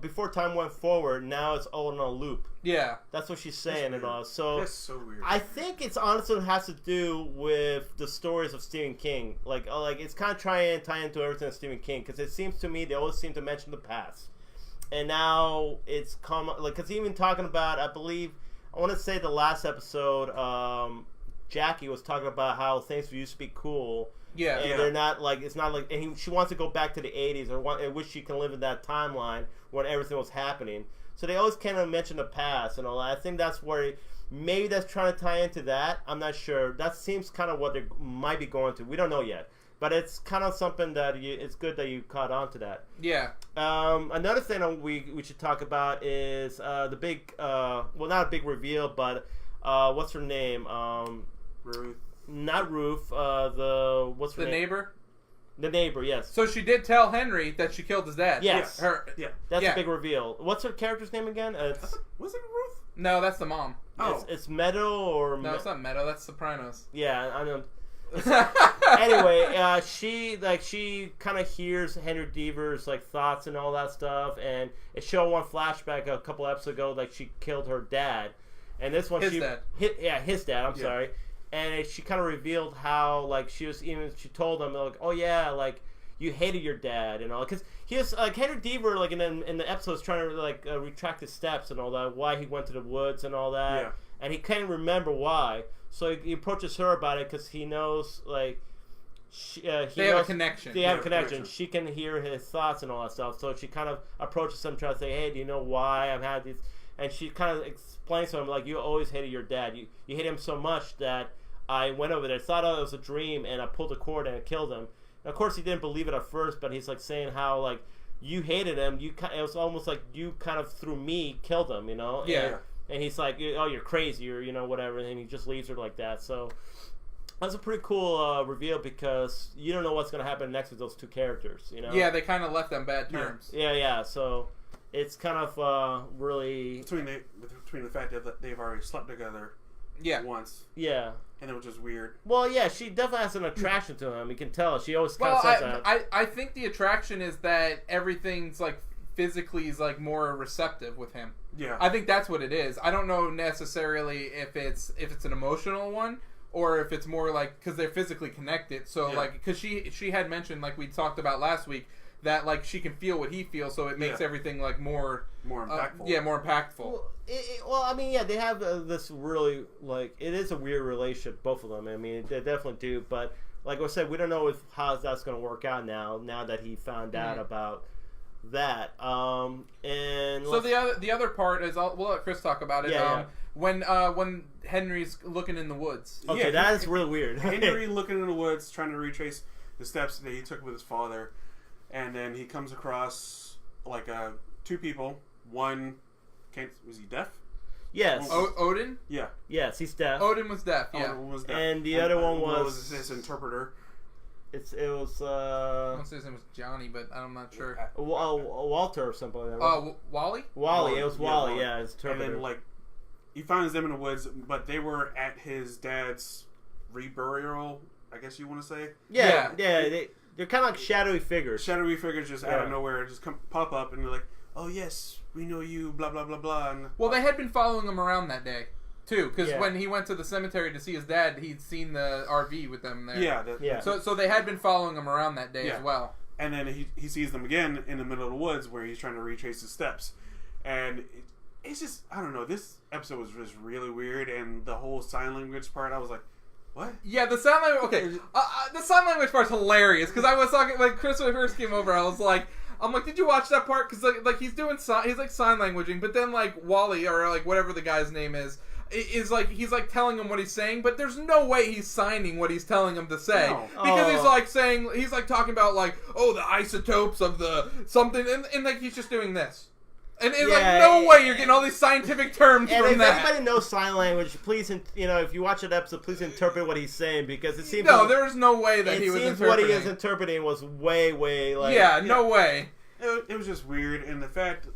before time went forward. Now it's all in a loop. Yeah, that's what she's saying and all. So that's so weird. I think it's honestly has to do with the stories of Stephen King. Like it's kind of trying to tie into everything of Stephen King because it seems to me they always seem to mention the past, and now it's common. Like because even talking about I believe. I want to say the last episode, Jackie was talking about how things used to be cool. Yeah. And they're not like, it's not like, and she wants to go back to the 80s or wish she can live in that timeline when everything was happening. So they always kind of mention the past and all that. I think that's where, maybe that's trying to tie into that. I'm not sure. That seems kind of what they might be going to. We don't know yet. But it's kind of something that it's good that you caught on to that. Yeah. Another thing we should talk about is the big, well, not a big reveal, but what's her name? Ruth. Not Ruth. What's her name? The neighbor? The neighbor, yes. So she did tell Henry that she killed his dad. Yes. That's a big reveal. What's her character's name again? Was it Ruth? No, that's the mom. Oh. It's Meadow or... No, it's not Meadow. That's Sopranos. Yeah, I know. Anyway, she kind of hears Henry Deaver's thoughts and all that stuff, and it showed one flashback a couple episodes ago she killed her dad, and this one his dad. His dad. I'm sorry, and she kind of revealed how she told him oh yeah you hated your dad and all because he was Henry Deaver in the episodes trying to retract his steps and all that why he went to the woods and all that and he can't remember why. So he approaches her about it because he knows, they have a connection. They have a connection. She can hear his thoughts and all that stuff. So she kind of approaches him, trying to say, "Hey, do you know why I've had these?" and she kind of explains to him like, you always hated your dad. You hated him so much that I went over there, thought it was a dream, and I pulled the cord and I killed him. And of course, he didn't believe it at first, but he's like saying how like you hated him. It was almost like you kind of through me killed him, you know? Yeah. And he's like, oh, you're crazy, or whatever, and he just leaves her like that. So that's a pretty cool reveal because you don't know what's gonna happen next with those two characters, you know? Yeah, they kind of left on bad terms. Yeah. So it's kind of really between the fact that they've already slept together. Yeah. Once. Yeah. And it was just weird. Well, yeah, she definitely has an attraction to him. You can tell. She always kind of says that. I think the attraction is that everything's like physically is like more receptive with him. Yeah. I think that's what it is. I don't know necessarily if it's an emotional one or if it's more like because they're physically connected. So like because she had mentioned like we talked about last week that like she can feel what he feels, so it makes everything like more impactful. More impactful. Well, I mean, yeah, they have this really like it is a weird relationship, both of them. I mean, they definitely do, but like I said, we don't know how that's going to work out now that he found out about that. And so the other part is we'll let Chris talk about it. When Henry's looking in the woods. Okay, that is really weird. Henry looking in the woods, trying to retrace the steps that he took with his father. And then he comes across like two people. One, was he deaf? Yes. Odin? Yeah. Yes, he's deaf. Odin was deaf. Yeah. Odin was deaf. And the other one was his interpreter. It was. I want to say his name was Johnny, but I'm not sure. Walter or something like that. Wally. Wally. It was Wally. Yeah, his interpreter. And then like he finds them in the woods, but they were at his dad's reburial. I guess you want to say. Yeah. They're kind of like shadowy figures. Shadowy figures just out of nowhere just pop up, and they're like, "Oh yes, we know you." Blah blah blah blah. And, well, they had been following him around that day too, because when he went to the cemetery to see his dad, he'd seen the RV with them there. Yeah. So they had been following him around that day as well. And then he sees them again in the middle of the woods where he's trying to retrace his steps, and it's just I don't know. This episode was just really weird, and the whole sign language part, I was like. What? Yeah, the sign language. Okay, the sign language part's hilarious because I was talking like Chris when he first came over. I was like, did you watch that part? Because like he's doing he's like sign languaging, but then like Wally or like whatever the guy's name is like he's like telling him what he's saying, but there's no way he's signing what he's telling him to say because he's like saying he's like talking about like the isotopes of the something and like he's just doing this. And it's like, no way you're getting all these scientific terms from if that. If anybody knows sign language, please, if you watch that episode, please interpret what he's saying because it seems... No, there is no way that he was interpreting. It seems what he is interpreting was way, like... Yeah, no way. It was just weird, and the fact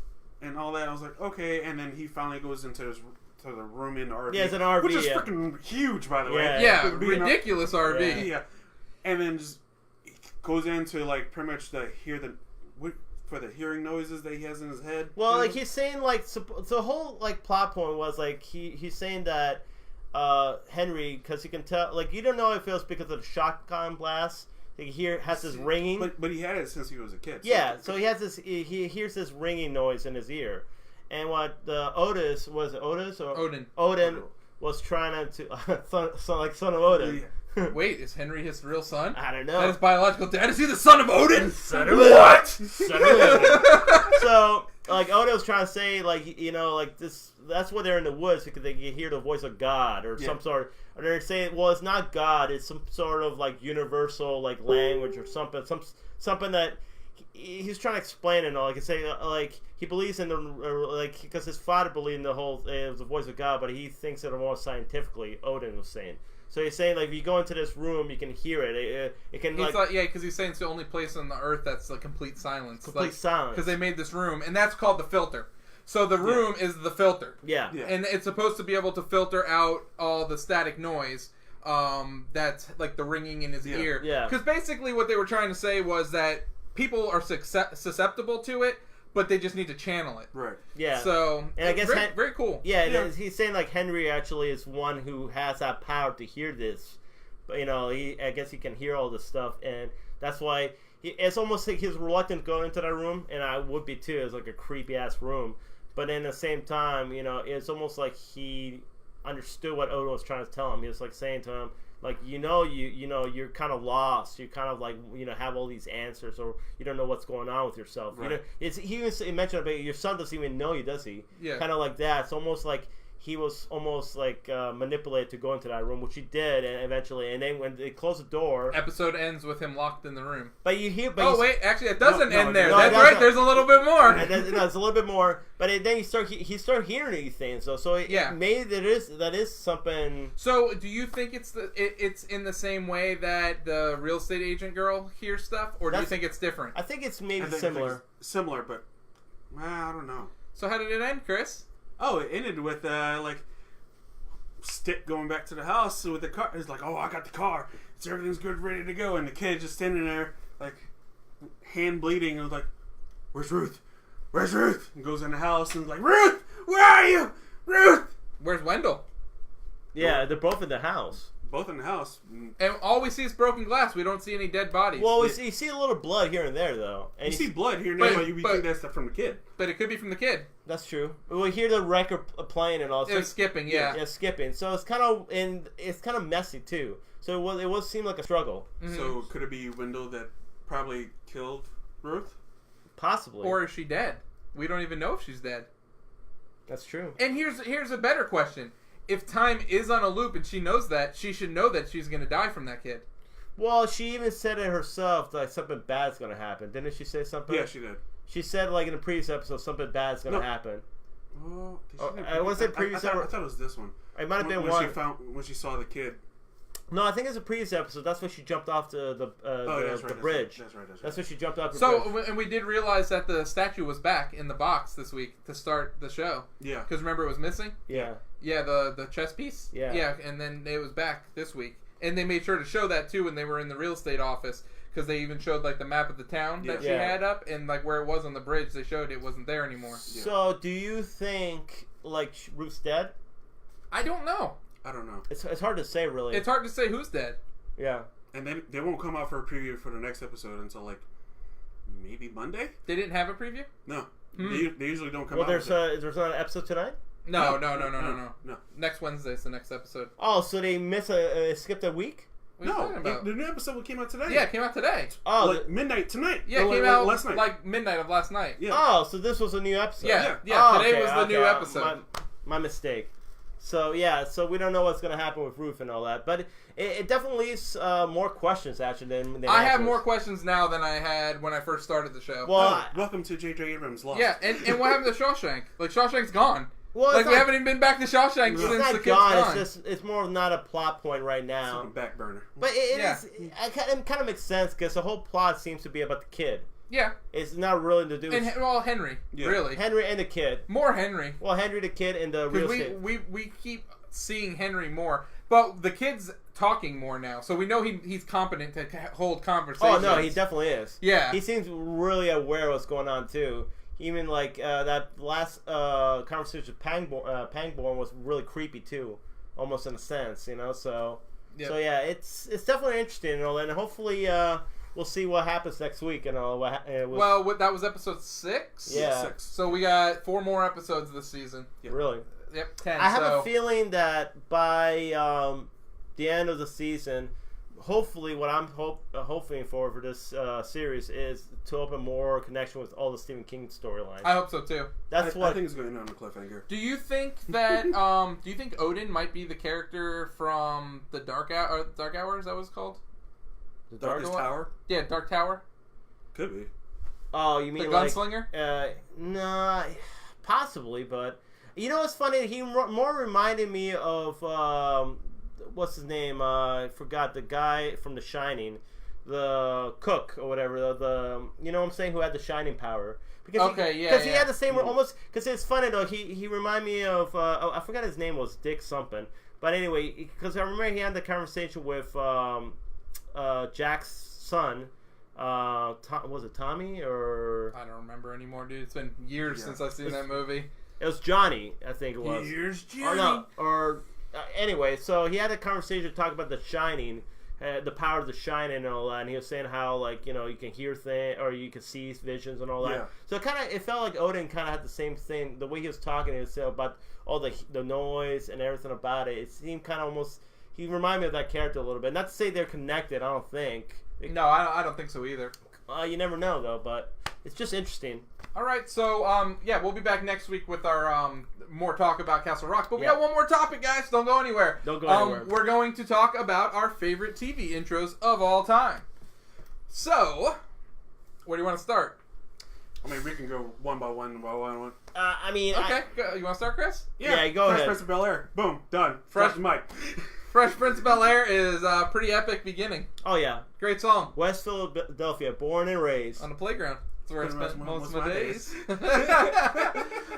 and all that, I was like, okay, and then he finally goes into the room in the RV. Yeah, it's an RV, which is freaking huge, by the way. Yeah, ridiculous RV. Yeah. And then just goes into, like, pretty much for the hearing noises that he has in his head. Well, like he's saying, like the whole like plot point was like he's saying that Henry, because you can tell, like you don't know if it was because of the shotgun blast. He has this ringing, but he had it since he was a kid. So he has this. He hears this ringing noise in his ear, and what Odin was trying to son of Odin. Yeah. Wait, is Henry his real son? I don't know. His biological dad? Is he the son of Odin? Son of what? Son of Odin. So, like, Odin was trying to say, like, like this. That's why they're in the woods because they can hear the voice of God or some sort. Or they're saying, well, it's not God. It's some sort of like universal like language or something. Something that he's trying to explain and all. Like, say, like he believes in the like because his father believed in the whole it was the voice of God, but he thinks it more scientifically. Odin was saying. So he's saying, like, if you go into this room, you can hear it. It can, because he's saying it's the only place on the earth that's like complete silence. Silence. Because they made this room, and that's called the filter. So the room is the filter. Yeah. And it's supposed to be able to filter out all the static noise that's like the ringing in his ear. Yeah. Because basically what they were trying to say was that people are susceptible to it, but they just need to channel it. Right. Yeah. So, and I guess very cool. Yeah, he's saying like Henry actually is one who has that power to hear this. But I guess he can hear all this stuff, and that's why it's almost like he's reluctant going into that room, and I would be too. It's like a creepy ass room, but in the same time, it's almost like he understood what Odo was trying to tell him. He was like saying to him, Like you're kind of lost. You kind of like have all these answers, or you don't know what's going on with yourself. Right. He mentioned about your son doesn't even know you, does he? Yeah. Kind of like that. It's almost like he was almost like manipulated to go into that room, which he did, and eventually. And then when they close the door, Episode ends with him locked in the room. but you hear. Oh wait, actually, it doesn't end there. no, That's it right. doesn't. There's a little bit more. No, it's a little bit more, but then he start hearing these things. So maybe that is something. So do you think it's in the same way that the real estate agent girl hears stuff, or do you think it's different? I think it's maybe I think similar. it's similar, but I don't know. So how did it end, Chris? Oh, it ended with like Stick going back to the house with the car. He's like, "Oh, I got the car. It's everything's good, ready to go." And the kid just standing there, like hand bleeding, and was like, "Where's Ruth? Where's Ruth?" And goes in the house and is like, "Ruth, where are you, Ruth?" Where's Wendell? Yeah, they're both in the house. Both in the house. And all we see is broken glass. We don't see any dead bodies. Well, you see a little blood here and there, though. And You see blood here and there, but you think that's from the kid. But it could be from the kid. That's true. We hear the record playing and all. It was skipping, yeah. Yeah, skipping. So it's kind of messy too. So it was seem like a struggle. Mm-hmm. So could it be Wendell that probably killed Ruth? Possibly. Or is she dead? We don't even know if she's dead. That's true. And here's a better question. If time is on a loop and she knows that, she should know that she's going to die from that kid. Well, she even said it herself, like something bad's going to happen. Didn't she say something? Yeah, she did. She said, like in the previous episode, something bad's going to happen. Oh, was it previous? I thought it was this one. It might have been when one. When she saw the kid. No, I think it's a previous episode. That's when she jumped off the bridge. That's right. That's when she jumped off the bridge. So, and we did realize that the statue was back in the box this week to start the show. Yeah. Because remember, it was missing? Yeah. Yeah, the chess piece? Yeah. Yeah, and then it was back this week. And they made sure to show that, too, when they were in the real estate office. Because they even showed, like, the map of the town that she had up. And, like, where it was on the bridge, they showed it wasn't there anymore. So, do you think, like, Ruth's dead? I don't know. I don't know. It's hard to say, really. It's hard to say who's dead. Yeah. And then they won't come out for a preview for the next episode until, like, maybe Monday? They didn't have a preview? No. They usually don't come out. Well, there's not an episode tonight? No. Next Wednesday's the next episode. Oh, so they skipped a week? What are you talking about? The new episode came out today. Yeah, it came out today. Oh, like midnight tonight. Yeah, it Or came like out last night. like midnight of last night. Yeah. Oh, so this was a new episode. Yeah. Oh, Today okay, was the new episode. My mistake. So so we don't know what's gonna happen with Ruth and all that, but it definitely leaves more questions actually than I have answers. more questions now than I had when I first started the show. Well, welcome to J.J. Abrams' Lost. yeah, and what happened to Shawshank? Like Shawshank's gone. well, Like we haven't even been back to Shawshank It's since not the kid's gone. gone. It's more of not a plot point right It's now. on back burner. But it Yeah. kind of makes sense because the whole plot seems to be about the kid. Yeah, It's not really to do with and Henry, Yeah. really, Henry and the kid. more Henry. Well, Henry the kid and the real Because estate. we keep seeing Henry more, but the kid's talking more now, so we know he's competent to hold conversations. Oh no, he definitely is. Yeah. He seems really aware of what's going on too. Even like that last conversation with Pangborn was really creepy too, almost in a sense, you know. So yeah, it's definitely interesting and all that, and hopefully we'll see what happens next week and all. Well, that was episode 6. Yeah. 6. So we got 4 more episodes this season. Really. Yep, 10. I have a feeling that by the end of the season, hopefully, what I'm hoping for this series is to open more connection with all the Stephen King storylines. I hope so too. That's I think it's going on a cliffhanger. Do you think that? Do you think Odin might be the character from the Dark Hour? Dark Hour, is that what it's called? the Darkest Tower? Yeah, Dark Tower. Could be. Oh, you mean The like gunslinger? Nah, possibly, but you know what's funny? He more reminded me of what's his name? I forgot the guy from The Shining, the cook or whatever. The you know what I'm saying? Who had the Shining power? Because he had the same almost. Because it's funny though. He reminded me of I forgot his name was Dick something. But anyway, because I remember he had the conversation with Jack's son. Was it Tommy or I don't remember anymore, dude. It's been years since I've seen that movie. it was Johnny? I think it was. Here's Johnny. Or no, or anyway. So he had a conversation talking about The Shining, the power of The Shining and all that. And he was saying how like you can hear things or you can see visions and all that. Yeah. So it felt like Odin kind of had the same thing. The way he was talking, he was about all the noise and everything about it. It seemed kind of almost. he reminded me of that character a little bit. Not to say they're connected, I don't think. No, I don't think so either. You never know though, but it's just interesting. All right, so we'll be back next week with our more talk about Castle Rock. But we got one more topic, guys. Don't go anywhere. Don't go anywhere. We're going to talk about our favorite TV intros of all time. So, where do you want to start? I mean, we can go one by one. I mean, okay, you want to start, Chris? Yeah, go Fresh ahead. Prince of Bel-Air. Boom, done. Fresh Mike. Fresh Prince of Bel-Air is a pretty epic beginning. Oh yeah, great song. West Philadelphia, born and raised on the playground. That's where I spent most of my days. days.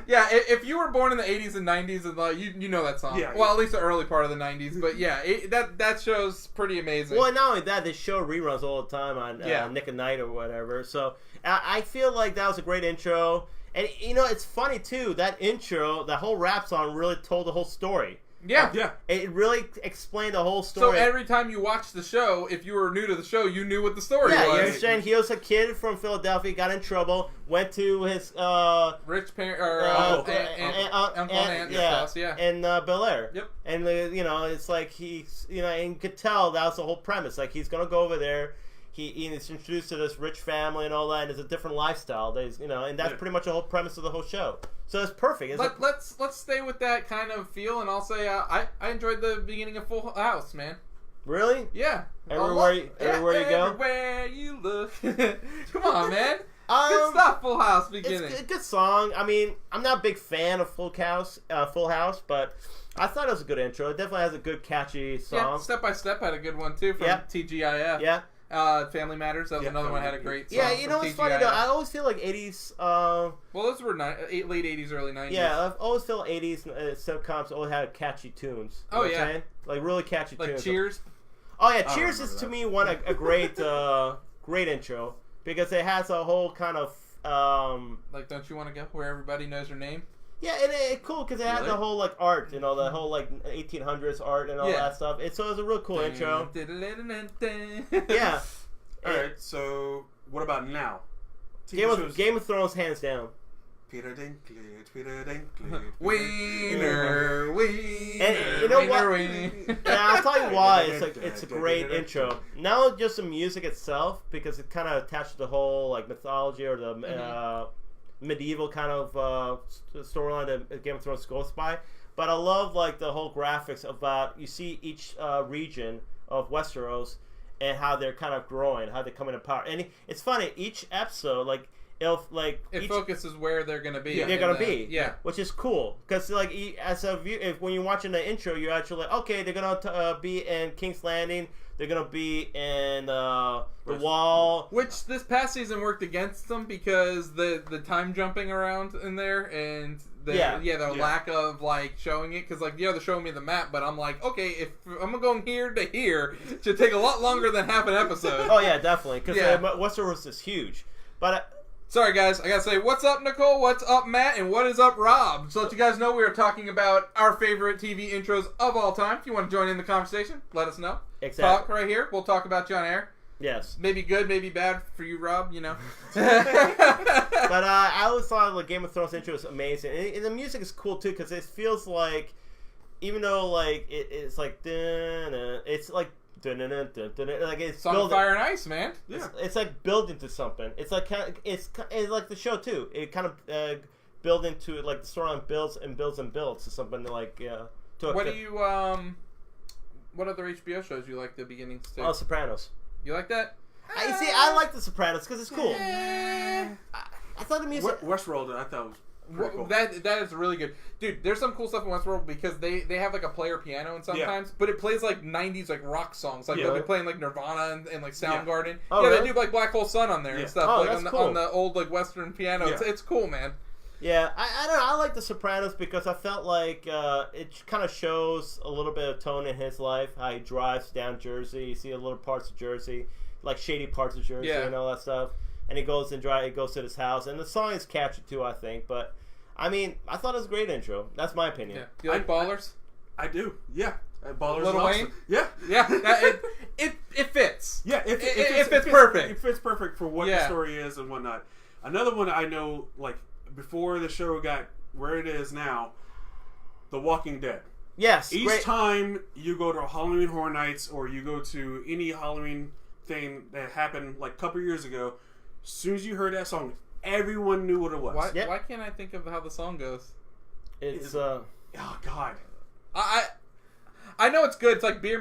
Yeah, if you were born in the 80s and 90s, and you know that song. Yeah, well, at least the early part of the 90s. But yeah, that show's pretty amazing. Well, not only that, they show reruns all the time on Nick at Night or whatever. So I feel like that was a great intro. And, it's funny, too. That intro, that whole rap song really told the whole story. Yeah. Yeah. It really explained the whole story. So every time you watched the show, if you were new to the show, you knew what the story was. Yeah, you understand? He was a kid from Philadelphia, got in trouble, went to his rich parent or uncle and aunt's house, in Bel Air. Yep. And it's like he's and you could tell that was the whole premise. Like he's gonna go over there. He's introduced to this rich family and all that, and it's a different lifestyle. There's, and that's pretty much the whole premise of the whole show. So it's perfect. Let's stay with that kind of feel, and I'll say I enjoyed the beginning of Full House, man. Really? Yeah. Everywhere you go. Everywhere you look. Come on, man. Good stuff, Full House beginning. It's a good song. I mean, I'm not a big fan of Full House, but I thought it was a good intro. It definitely has a good, catchy song. Yeah, Step by Step had a good one too from TGIF. Yeah. Family Matters. That was another one that had a great song. Yeah, what's funny though? I always feel like 80s. Well, those were late 80s, early 90s. Yeah, I always feel 80s sitcoms always had catchy tunes. Oh yeah, saying? Like really catchy tunes. Like Cheers. Oh yeah, Cheers is to me a great great intro because it has a whole kind of like Don't You Want to Go, where everybody knows your name. Yeah, and it's cool because it had the whole like art, the whole like 1800s art and all that stuff. So it was a real cool intro. Yeah. All right. So what about now? Game of Thrones, hands down. Peter Dinklage. Wiener. And you know what? Yeah, I'll tell you why. It's a great intro. Not just the music itself, because it kind of attached to the whole like mythology or the medieval kind of storyline that Game of Thrones goes by, but I love like the whole graphics about you see each region of Westeros and how they're kind of growing, how they're coming apart. And it's funny, each episode it focuses where they're gonna be. They're gonna be, yeah, which is cool because like as a view, when you're watching the intro, you're actually like, okay, they're gonna be in King's Landing. They're going to be in the Wall. Which this past season worked against them because the time jumping around in there and the lack of like showing it. Because like, they're showing me the map, but I'm like, okay, if I'm going here to here, it should take a lot longer than half an episode. Oh, yeah, definitely. Because Westeros is huge. But... sorry, guys. I gotta say, what's up, Nicole? What's up, Matt? And what is up, Rob? So let you guys know we are talking about our favorite TV intros of all time. If you want to join in the conversation, let us know. Exactly. Talk right here. We'll talk about you on air. Yes. Maybe good, maybe bad for you, Rob, But I always thought the Game of Thrones intro was amazing. And the music is cool, too, because it feels like, even though like it's like, it's like... like it's Song of Fire and Ice, man. Yeah. It's like building to something. It's like it's like the show too. It kind of build into it, like the storyline builds and builds and builds to something like. What other HBO shows you like the beginnings to? Oh, Sopranos. You like that? I like the Sopranos because it's cool. I thought the music. Westworld, I thought was. Cool. That is really good, dude. There's some cool stuff in Westworld because they have like a player piano and sometimes, but it plays like 90s like rock songs. Like they'll be playing like Nirvana and like Soundgarden. Oh, yeah, really? they do like Black Hole Sun on there and stuff. Like cool. on the old like Western piano. Yeah. It's cool, man. Yeah, I don't know. I like the Sopranos because I felt like it kind of shows a little bit of tone in his life. How he drives down Jersey, you see a little parts of Jersey, like shady parts of Jersey and all that stuff. And he goes to his house, and the song is catchy too, I think, but. I mean, I thought it was a great intro. That's my opinion. Yeah. Do you like Ballers? I do. Yeah. Ballers. Lil Wayne? Yeah. Yeah. It fits. Yeah. It fits perfect. It fits perfect for what the story is and whatnot. Another one I know, like, before the show got where it is now, The Walking Dead. Yes. Each great. time you go to Halloween Horror Nights or you go to any Halloween thing that happened like a couple years ago, as soon as you heard that song, everyone knew what it was. Why can't I think of how the song goes? It's Oh God. I know it's good. It's like Bear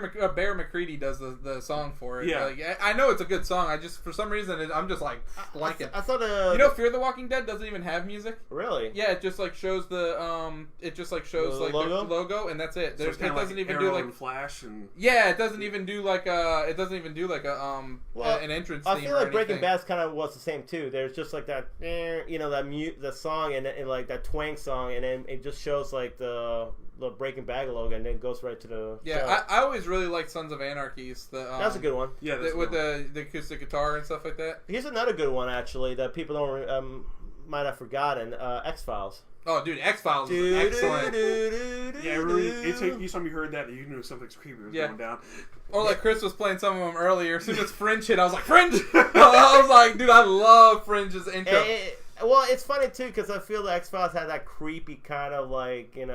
McCready does the song for it. Yeah. Like, I know it's a good song. I just, for some reason, I'm just like liking. I thought You know, Fear the Walking Dead doesn't even have music. really. Yeah, it just like shows the The like logo? the logo, and that's it. So it's It kinda doesn't like even Arrow do like and Flash and yeah, it doesn't even do like an entrance I theme feel or like Breaking anything. Bad's kind of was the same too. There's just like that, the song and like that twang song, and then it just shows like the Breaking Bad logo, and then goes right to the Yeah, show. I always really liked Sons of Anarchies. That's a good one. yeah, that's with cool. the acoustic guitar and stuff like that. Here's another good one actually that people don't might have forgotten. X-Files. Oh, dude, X-Files is excellent. Yeah, really. Each time you heard that, you knew something's creepy was going down. Or like Chris was playing some of them earlier. As soon as Fringe hit, I was like, Fringe! I was like, dude, I love Fringe's intro. Well, it's funny too because I feel the X-Files had that creepy kind of like and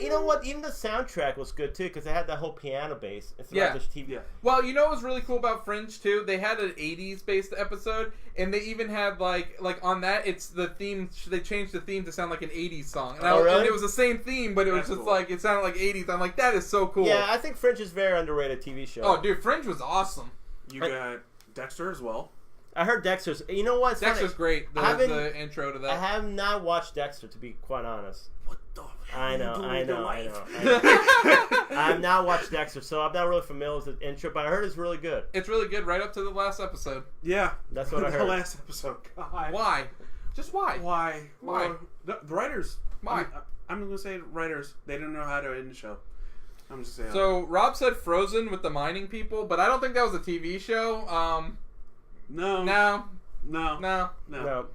you know what? Even the soundtrack was good too because they had that whole piano bass. It's not just TV. Yeah. Well, you know what was really cool about Fringe too? They had an 80s based episode, and they even had like on that, it's the theme. They changed the theme to sound like an 80s song, and, really? and it was the same theme, but it was That's just cool. like it sounded like 80s. I'm like, that is so cool. Yeah, I think Fringe is a very underrated TV show. Oh, dude, Fringe was awesome. You got Dexter as well. I heard Dexter's. You know what? Dexter's funny. great. I haven't- The intro to that. I have not watched Dexter to be quite honest. What the? I know. I have not watched Dexter, so I'm not really familiar with the intro, but I heard it's really good. It's really good right up to the last episode. Yeah, That's what I the heard. last episode. God. Why? Just why? Why? Why? Well, the writers. Why? I'm gonna say writers. They didn't know how to end the show. I'm just saying. So Rob said Frozen with the mining people, but I don't think that was a TV show. no, No. No.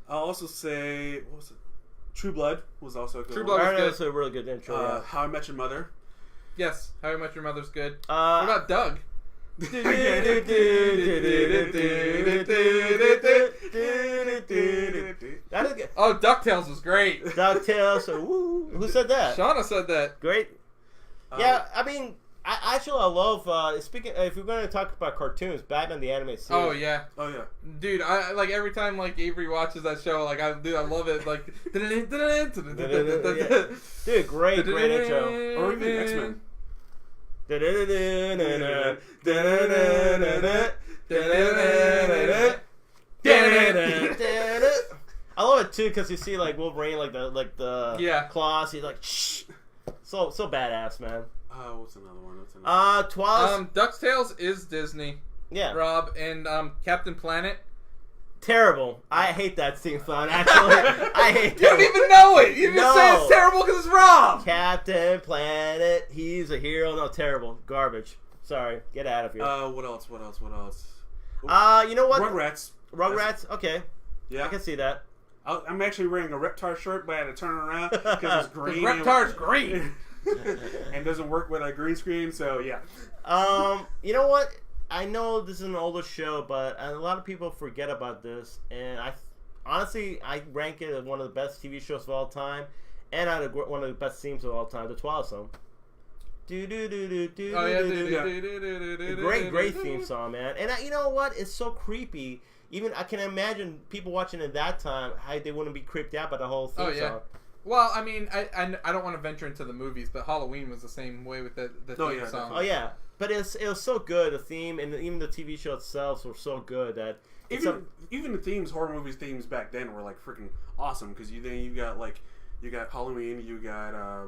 I'll also say what was it? True Blood was also a good True one. Blood I was heard good. it's a really good intro. Yeah. How I Met Your Mother. Yes, How I Met Your Mother's good. What Uh, about Doug? that is good. Oh, DuckTales was great. DuckTales. Woo. Who said that? Shauna said that. Great. Yeah, I mean, I love. Speaking, if we're going to talk about cartoons, Batman the Animated Series. Oh yeah, Oh yeah. dude. I like every time like Avery watches that show. Like I love it. Like, Dude, great intro. Or even X-Men. I love it too because you see like Wolverine, like the Yeah. claws. He's like, shh. So badass, man. What's another one? What's another? Twas. DuckTales is Disney. Yeah. Rob and Captain Planet. Terrible. I hate that theme song. Actually, I hate. You don't even know it. You just say No. it's terrible because it's Rob. Captain Planet. He's a hero. No, terrible. Garbage. Sorry. Get out of here. What else? You know what? Rugrats. Rugrats. Okay. Yeah. I can see that. I'm actually wearing a Reptar shirt, but I had to turn it around because it's green. Reptar's green. and doesn't work with a green screen. So yeah. You know what? I know this is an older show, but a lot of people forget about this, and honestly I rank it as one of the best TV shows of all time, and one of the best themes of all time, the Twilight Zone. Oh yeah, Great theme song, man. And you know what? It's so creepy. Even I can imagine people watching it that time how they wouldn't be creeped out by the whole theme song. Well, I mean, I don't want to venture into the movies, but Halloween was the same way with the theme song. Oh yeah, but it was so good. The theme and even the TV show itself were so good that even the themes, horror movies themes back then were like freaking awesome because you got Halloween, you got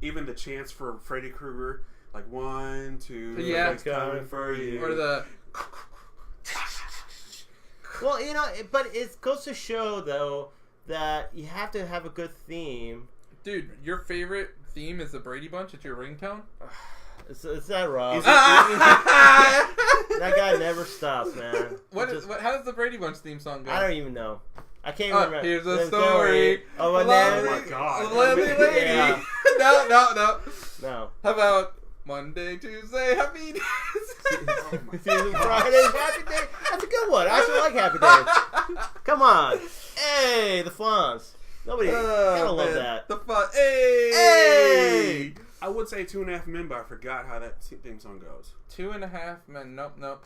even the chants for Freddy Krueger, like 1, 2, it's coming for you, or the. Well, you know, but it goes to show though that you have to have a good theme. Dude, your favorite theme is the Brady Bunch. It's your ringtone. It's that Rob. That guy never stops, man. How does the Brady Bunch theme song go? I don't even know. I can't remember. Here's a story. Oh, a Oh my God. lovely lady. Yeah. No. How about Monday, Tuesday, Happy Days? Season Friday, Happy Day. That's a good one. I actually like Happy Days. Come on. Hey, the Fonz. Nobody gotta love that. The motherfucker. Hey! I would say 2.5 Men, but I forgot how that theme song goes. 2.5 Men. Nope.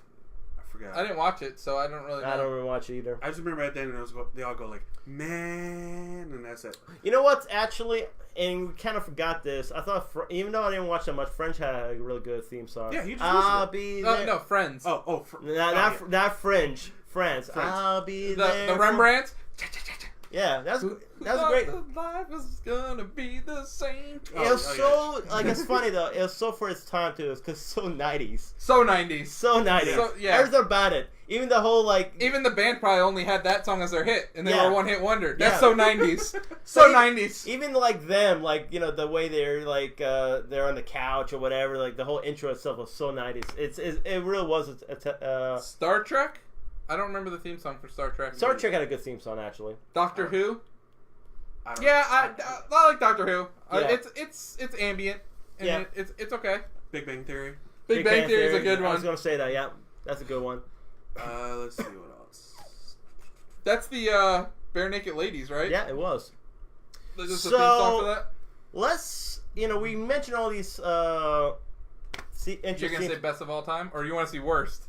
I forgot. I didn't watch it, so I don't really know. I don't really watch it either. I just remember at the end they all go like, man, and that's it. You know what's actually, and we kind of forgot this. I thought, even though I didn't watch that much, French had a really good theme song. Yeah, you just I'll listened be Oh, there. no, Friends. Not French. France. I'll be there. The Rembrandts. Yeah, that's great. Life is gonna be the same. It was like, it's funny though. It was so for its time too. It's because so 90s. So 90s. So 90s. So, yeah. Everything about it. Even the whole like. Even the band probably only had that song as their hit, and they Yeah. were a one-hit wonder. That's Yeah. so 90s. So 90s. Even like them, like, you know, the way they're like they're on the couch or whatever. Like the whole intro itself was so 90s. It really was. Star Trek? I don't remember the theme song for Star Trek. Star Trek had a good theme song actually. Doctor Who? I like Doctor Who. Yeah. It's ambient. And Yeah. it's okay. Big Bang Theory. Big Bang Theory is a good I was one. gonna say that. Yeah, that's a good one. Let's see what else. That's the Bare Naked Ladies, right? Yeah, it was. There's just a theme song for that. Let's, we mentioned all these You're interesting. gonna say best of all time, or you want to see worst?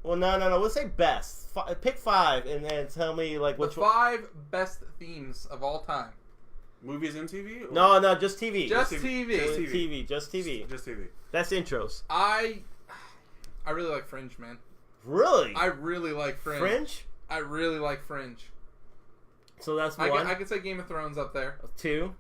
Well, no. Let's say best. Pick 5 and then tell me like The which one. 5 best themes of all time. Movies and TV? Or? No, just TV. Just TV. TV. Just TV. Just TV. Just TV. That's intros. I really like Fringe, man. Really? I really like Fringe. Fringe? I really like Fringe. So that's I one. could say Game of Thrones up there. 2.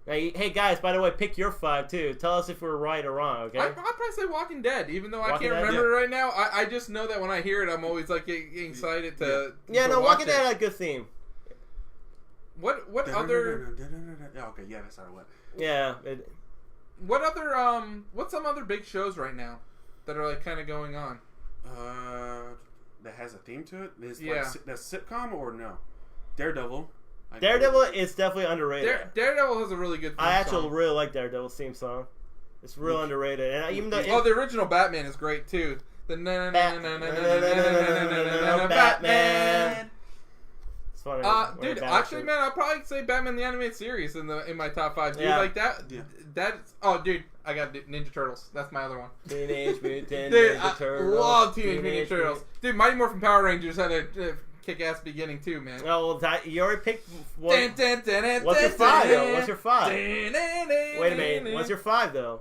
Now, hey guys, by the way, pick your 5 too. Tell us if we're right or wrong, okay? I'd probably say Walking Dead, even though I Walking can't Dead, remember it right now. I just know that when I hear it, I'm always like getting excited to. Yeah, to no, watch Walking it. Dead had a good theme. What other? Okay, yeah, that's how it went. Yeah. What's some other big shows right now that are like kind of going on? That has a theme to it. Is Yeah. like that's sitcom or no? Daredevil. Daredevil is definitely underrated. Daredevil has a really good theme I actually song. really like Daredevil's theme song. It's real underrated, and even though the original Batman is great too. The Batman. It's funny. dude, actually, man, I'll probably say Batman the Animated Series in my top 5. Dude, Yeah. like that. Yeah. That's dude, I got Ninja Turtles. That's my other one. Teenage Mutant Dude, Ninja I Turtles. love Teenage Mutant Ninja Turtles. Dude, Mighty Morphin Power Rangers had a kick-ass beginning too, man. Oh, well, you already picked one. What's What's your 5 though? What's your 5? Wait a minute. What's your 5 though?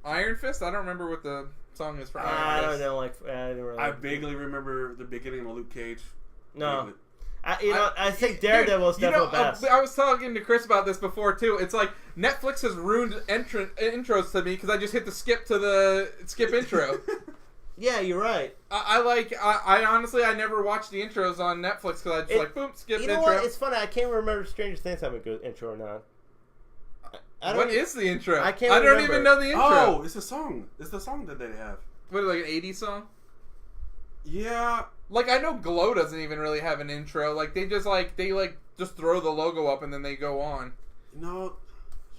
Iron Fist? I don't remember what the song is for I Iron don't Fist. know. I don't really. I vaguely remember the beginning of Luke Cage. No. Vaguely. I think Daredevil is definitely best. I was talking to Chris about this before too. It's like Netflix has ruined intros to me because I just hit the skip intro. Yeah, you're right. I honestly never watched the intros on Netflix because I just like boom skip You know intro. what? It's funny. I can't remember Stranger Things having a good intro or not. What is the intro? I can't I don't remember. even know the intro. Oh, it's a song. It's the song that they have. What, like an 80s song? Yeah. Like, I know Glow doesn't even really have an intro. Like, they just throw the logo up and then they go on. No.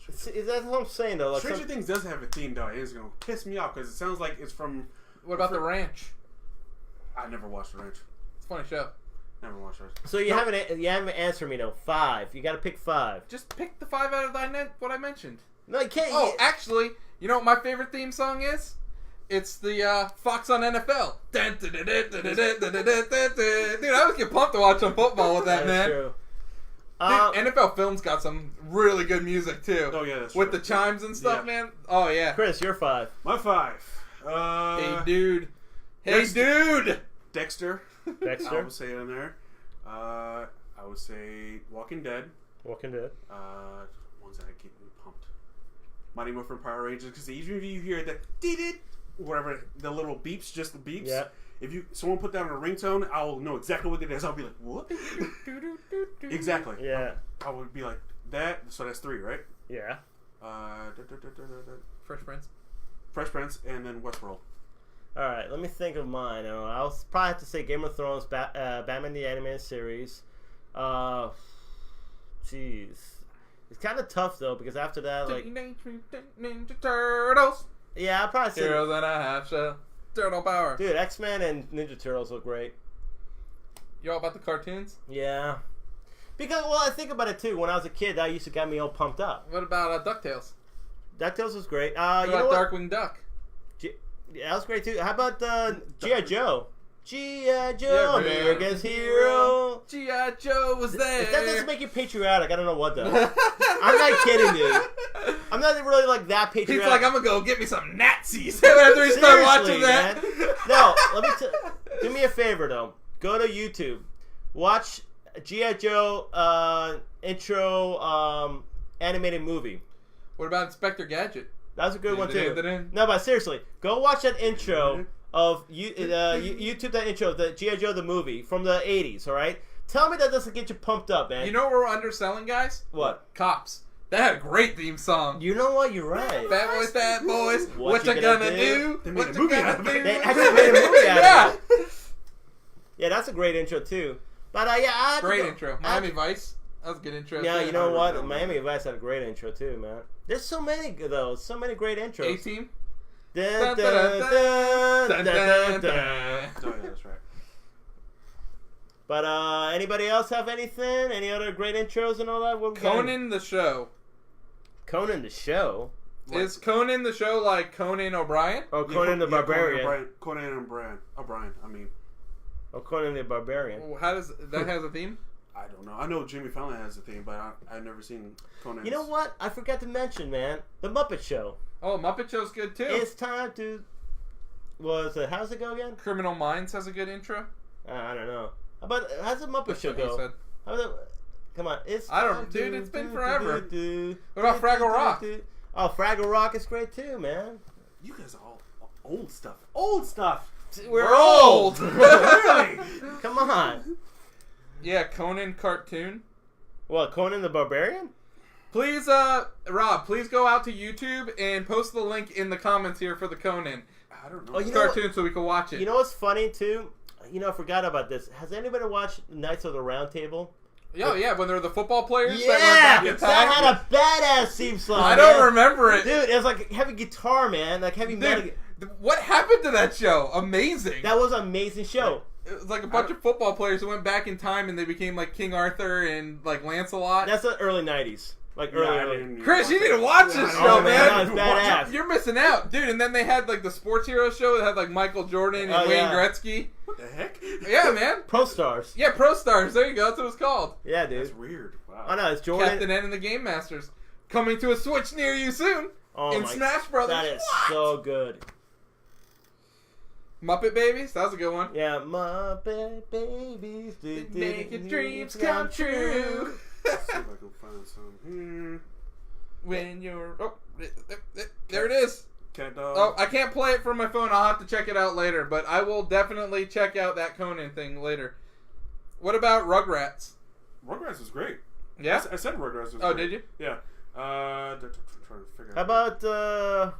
Is that what I'm saying though? Like Stranger Things does have a theme though. It's gonna piss me off because it sounds like it's from. What about The Ranch? I never watched The Ranch. It's a funny show. Never watched it. So you haven't answered me though. 5. You got to pick 5. Just pick the 5 out of what I mentioned. No, you can't. Oh, actually, you know what my favorite theme song is? It's the Fox on NFL. Dude, I always get pumped to watch some football with that, man. True. Dude, NFL Films got some really good music too. Oh yeah, that's with true. the chimes and stuff, Yeah. man. Oh yeah. Chris, you're 5. My 5. Hey dude. Hey dude. Dexter. I Dexter. would say it in there. I would say Walking Dead. Walking Dead. Ones that get me pumped. Mighty Morphin Power Rangers, because even if you hear that did whatever the little beeps, just the beeps. Yeah. If someone put that on a ringtone, I'll know exactly what it is. I'll be like, what? Exactly. Yeah. I would be like that. So that's 3, right? Yeah. Fresh Prince. Fresh Prince, and then Westworld. All right, let me think of mine. I'll probably have to say Game of Thrones, Batman the Animated Series. Jeez. It's kind of tough, though, because after that, like... Teenage Mutant Ninja Turtles. Yeah, I'll probably say... Heroes and a half shell. Turtle power. Dude, X-Men and Ninja Turtles look great. You all about the cartoons? Yeah. Because, well, I think about it too. When I was a kid, that used to get me all pumped up. What about DuckTales? DuckTales was great. What You know about what? Darkwing Duck? Yeah, that was great too. How about G.I. Joe? G.I. Joe, Yeah, America's hero. G.I. Joe was there. If that doesn't make you patriotic, I don't know what does. I'm not kidding, dude. I'm not really like that patriotic. He's like, I'm gonna go get me some Nazis after he start watching that. Man. No, let me do me a favor though. Go to YouTube, watch G.I. Joe intro YouTube movie. What about Inspector Gadget? That was a good one too. No, but seriously, go watch that intro of YouTube. That intro, the G.I. Joe the movie from the '80s. All right, tell me that doesn't get you pumped up, man. You know what we're underselling, guys? What? Cops. That had a great theme song. You know what? You're right. Bad boys. What you gonna do? They made What a you movie gonna out of it. do? They actually made a movie out Yeah. of it. Yeah, that's a great intro too. But yeah, Great intro. Miami Vice. That was a good intro. Yeah, too. you know what? Miami Vice had a great intro too, man. There's so many though. So many great intros. A-Team. Dun, dun, dun, dun, dun, dun. Oh, yeah, that's right. But anybody else have anything? Any other great intros and all that? What we got? Conan the show. Conan the show. Is Conan the show like Conan O'Brien? Oh, Conan the Barbarian. Conan and Brian. O'Brien. I mean, Oh, Conan the Barbarian. How does that has a theme? I don't know. I know Jimmy Fallon has a theme, but I've never seen Conan. You know what? I forgot to mention, man. The Muppet Show. Oh, Muppet Show's good too. It's time to. Was it? How's it go again? Criminal Minds has a good intro. I don't know. How about how's the Muppet That's Show what he go? said. How about the, come on, it's. I don't- time dude, to it's been do, forever. do, What about Fraggle Rock? Oh, Fraggle Rock is great too, man. You guys are all old stuff. Old stuff. We're old. Really? Come on. Yeah, Conan cartoon. What, Conan the Barbarian? Please, Rob, please go out to YouTube and post the link in the comments here for the Conan I don't know. Oh, you know cartoon so we can watch it. You know what's funny too? You know, I forgot about this. Has anybody watched Knights of the Round Table? Yeah, when they're the football players Yeah, that went back in that time. had a badass theme song. I don't man. remember it. Dude, it was like heavy guitar, man. Like heavy metal. Dude, what happened to that show? Amazing. That was an amazing show. It was like a bunch of football players who went back in time and they became like King Arthur and like Lancelot. That's the early 90s. Like Yeah, early, I early. didn't even Chris, watch you it. need to watch this Yeah, show, Oh, man, man. that was badass. You're missing out, dude. And then they had like the sports hero show that had like Michael Jordan and Oh, Wayne yeah. Gretzky. What the heck? Yeah, man. Pro Stars. Yeah, Pro Stars. There you go. That's what it's called. Yeah, That's dude. weird. Wow. Oh no, it's Jordan. Captain N and the Game Masters coming to a Switch near you soon. Oh in my, Smash Brothers. That is What? so good. Muppet Babies. That was a good one. Yeah, Muppet Babies. Make your dreams come true. Let's see if I can find some here. When you're there it is. Cat dog. Oh, I can't play it from my phone. I'll have to check it out later. But I will definitely check out that Conan thing later. What about Rugrats? Rugrats was great. Yeah. I said Rugrats was Oh, great. did you? Yeah. Trying to figure How out. about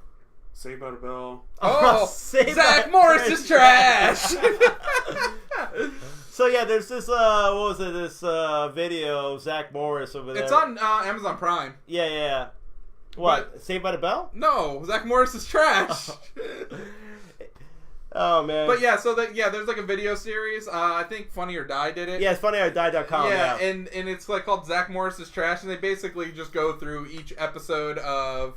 Saved by the Bell. Oh, Saved Zach by- Morris is trash. So yeah, there's this what was it? This video of Zach Morris over there. It's on Amazon Prime. Yeah. What? Saved by the Bell? No, Zach Morris is trash. Oh man. But yeah, so there's like a video series. I think Funny or Die did it. Yeah, it's funny. Die.com. Yeah, Yeah. and it's like called Zach Morris is Trash, and they basically just go through each episode of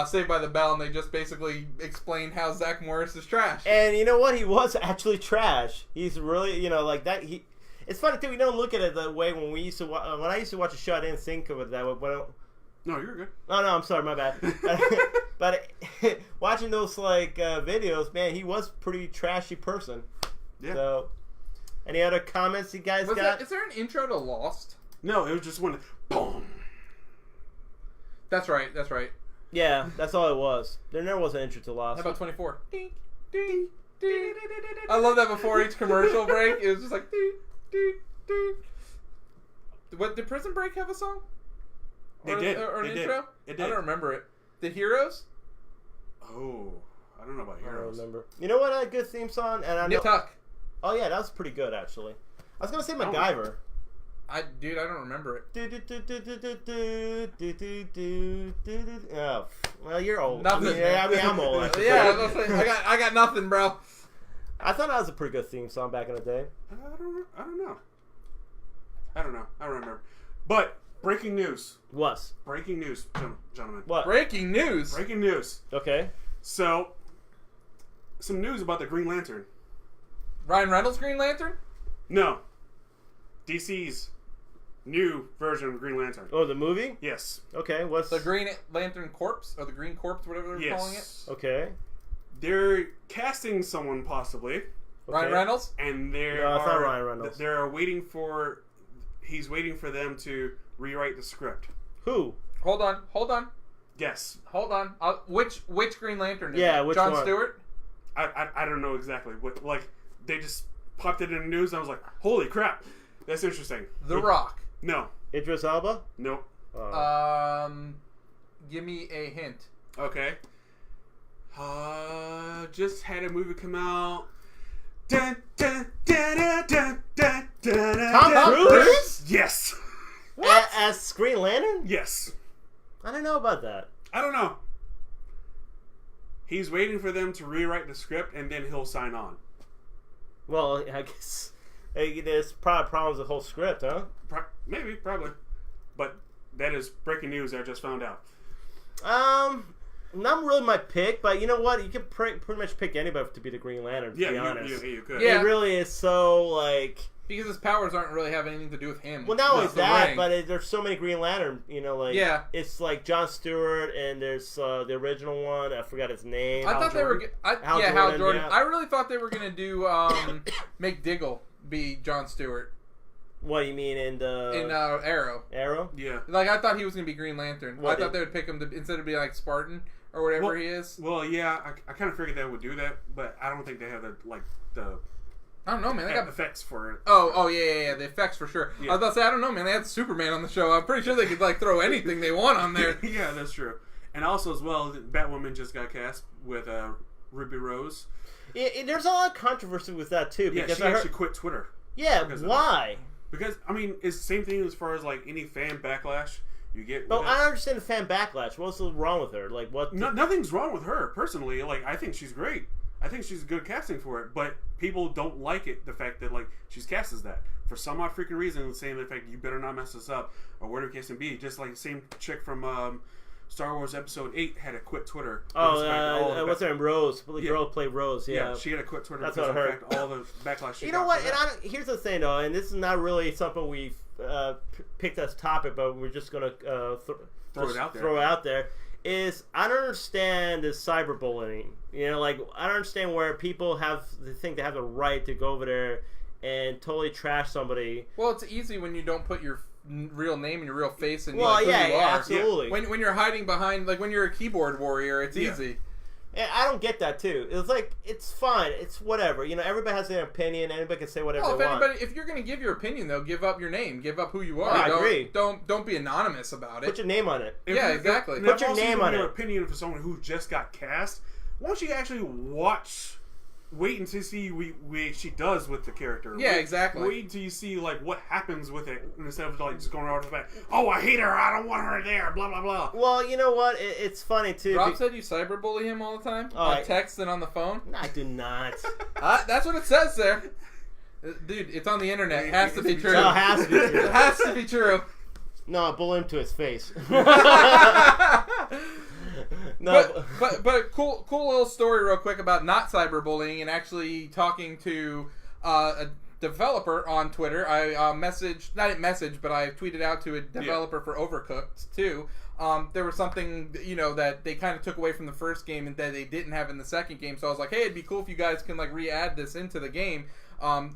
Saved by the Bell, and they just basically explain how Zach Morris is trash. And you know what? He was actually trash. He's really, like that. It's funny too. We don't look at it the way when we used to. When I used to watch a show, I didn't think of it that way. No, you're good. Oh no, I'm sorry, my bad. But watching those videos, man, he was a pretty trashy person. Yeah. So, any other comments you guys got? Is there an intro to Lost? No, it was just when boom. That's right. Yeah, that's all it was. There never was an intro to Lost. How about 24? Ding, ding, ding. I love that before each commercial break, it was just like ding, ding, ding. What did Prison Break have a song? They Or did. an It did. intro? It did. I don't remember it. The Heroes? Oh, I don't know about I don't Heroes. remember. You know what? A good theme song, and I know. Nip Tuck. Oh yeah, that was pretty good actually. I was gonna say MacGyver. I don't remember it. Oh, well, you're old. Nothing. I mean, I'm old. Yeah, I got nothing, bro. I thought that was a pretty good theme song back in the day. I don't know. I don't remember. But breaking news. What? Breaking news, gentlemen. What? Breaking news. Breaking news. Okay. So, some news about the Green Lantern. Ryan Reynolds Green Lantern? No. DC's new version of Green Lantern. Oh, the movie? Yes. Okay, what's... The Green Lantern Corpse? Or the Green Corpse, whatever they're calling it? Okay. They're casting someone possibly. Okay. Ryan Reynolds? And No, it's not Ryan Reynolds. They're waiting for... He's waiting for them to rewrite the script. Who? Hold on. Yes. Hold on. Which Green Lantern is Yeah, it? which Jon one? Stewart? I don't know exactly. What, like, they just popped it in the news and I was like, holy crap. That's interesting. The Rock. No. Idris Elba? Nope. Give me a hint. Okay. Just had a movie come out. Dun, dun, dun, dun, dun, dun, dun, Tom Cruise? Yes. As Green Lantern? Yes. I don't know about that. I don't know. He's waiting for them to rewrite the script and then he'll sign on. Well, I guess there's probably problems with the whole script, huh? Maybe, probably. But that is breaking news I just found out. Not really my pick, but you know what? You can pretty much pick anybody to be the Green Lantern, to be honest. You could. Yeah. It really is so, like... Because his powers aren't really have anything to do with him. Well, not only It's the that, ring. but there's so many Green Lantern, you know, like... Yeah. It's like Jon Stewart, and there's the original one, I forgot his name. I thought they were... Hal Hal Jordan. yeah. I really thought they were going to do... make Diggle be Jon Stewart. What, you mean in the... In Arrow. Arrow? Yeah. Like, I thought he was going to be Green Lantern. What, I thought they would pick him to, instead of being like Spartan or whatever he is. Well, yeah, I kind of figured they would do that, but I don't think they have the I don't know, man. They got effects for it. Oh, yeah. The effects for sure. Yeah. I was about to say, I don't know, man. They had Superman on the show. I'm pretty sure they could like throw anything they want on there. Yeah, that's true. And also, as well, Batwoman just got cast with Ruby Rose. There's a lot of controversy with that, too. Yeah, Because she actually quit Twitter. Yeah, because of why? Because, I mean, it's the same thing as far as, like, any fan backlash you get. But I don't understand the fan backlash. What's wrong with her? Like, what? Nothing's wrong with her, personally. Like, I think she's great. I think she's good casting for it, but people don't like it, the fact that, like, she's cast as that. For some odd freaking reason, saying the fact you better not mess this up, or whatever the case may be. Just like the same chick from Star Wars Episode 8 had to quit Twitter. Oh, what's her name? Rose. The girl who played Rose, Yeah, she had to quit Twitter That's because of what I the heard. fact all the backlash she You got know what? for And that. here's the thing, though, and this is not really something we've picked as topic, but we're just going to Throw it out there. Throw it out there. Is I don't understand this cyberbullying. You know, like, I don't understand where people think they have the right to go over there and totally trash somebody. Well, it's easy when you don't put your real name and your real face and Well, who you are. absolutely. When you're hiding behind, like when you're a keyboard warrior, it's easy. And I don't get that too. It's like, it's fine. It's whatever. You know, everybody has their opinion. Anybody can say whatever they want. If you're going to give your opinion, though, give up your name. Give up who you are. I agree. Don't be anonymous about it. Put your name on it. Yeah, exactly. Put your name on your it. opinion for someone who just got cast. Why don't you actually wait until you see what she does with the character? Yeah, exactly. Wait until you see like what happens with it instead of like just going right off the bat. Oh, I hate her. I don't want her there. Blah blah blah. Well, you know what? It's funny too. Rob said you cyberbully him all the time on text and on the phone. No, I do not. That's what it says there. Dude, it's on the internet. It has to be true. No, it has to be true. It has to be true. No, bully him to his face. No, but cool little story real quick about not cyberbullying and actually talking to a developer on Twitter. I but I tweeted out to a developer for Overcooked too. There was something, you know, that they kind of took away from the first game and that they didn't have in the second game. So I was like, hey, it'd be cool if you guys can like re-add this into the game.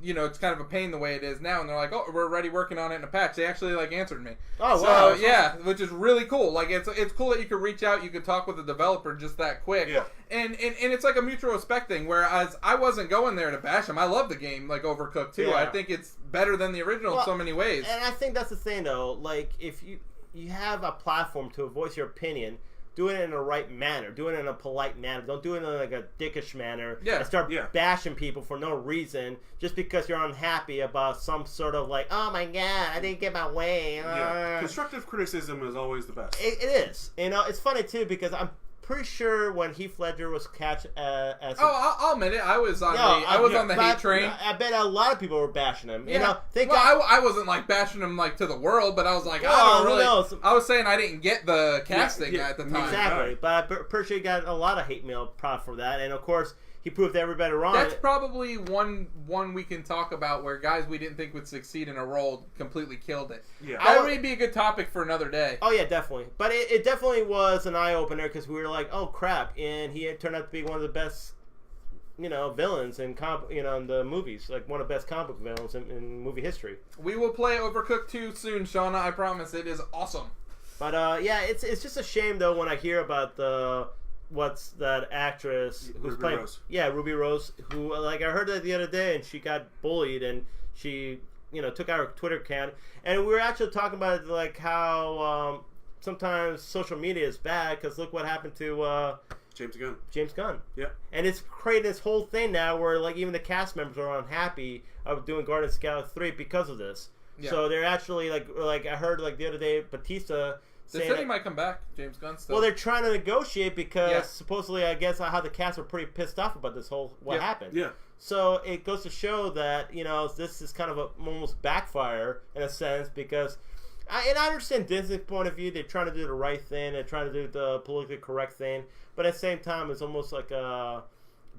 You know, it's kind of a pain the way it is now. And they're like, oh, we're already working on it in a patch. They actually like answered me. Oh, so, wow. yeah, which is really cool. Like it's cool that you could reach out, you could talk with the developer just that quick. Yeah. And it's like a mutual respect thing. Whereas I wasn't going there to bash them. I love the game, like Overcooked too. Yeah. I think it's better than the original in so many ways. And I think that's the thing though. Like if you have a platform to voice your opinion, do it in a right manner. Do it in a polite manner. Don't do it in like a dickish manner. Yeah. And start bashing people for no reason just because you're unhappy about some sort of like, oh my god, I didn't get my way. Yeah. Constructive criticism is always the best. It is. You know, it's funny too because I'm pretty sure when Heath Ledger was catch as I'll admit it. I was on the hate train. I bet a lot of people were bashing him. Yeah. I wasn't like bashing him like to the world, but I was like, Well, I don't who really. knows? I was saying I didn't get the casting at the time. Exactly, but I'm pretty sure he got a lot of hate mail probably for that, and of course he proved everybody wrong. That's probably one we can talk about where guys we didn't think would succeed in a role completely killed it. Yeah. That would be a good topic for another day. Oh yeah, definitely. But it definitely was an eye opener because we were like, oh crap, and he had turned out to be one of the best, villains in in the movies, like one of the best comic book villains in movie history. We will play Overcooked 2 soon, Shauna. I promise. It is awesome. But yeah, it's just a shame though when I hear about what's that actress who's Ruby playing? Rose. Yeah, Ruby Rose. Who I heard that the other day, and she got bullied, and she took out her Twitter account, and we were actually talking about it, like how sometimes social media is bad because look what happened to James Gunn. Yeah, Yeah. and it's created this whole thing now where like even the cast members are unhappy of doing Guardians of the Galaxy 3 because of this. Yeah. So they're actually like I heard like the other day Batista. They said he might come back, James Gunn. Still. Well, they're trying to negotiate because supposedly, I guess, how the cast were pretty pissed off about this whole what happened. Yeah. So it goes to show that this is kind of a almost backfire in a sense because, I understand Disney's point of view. They're trying to do the right thing. They're trying to do the politically correct thing, but at the same time, it's almost like a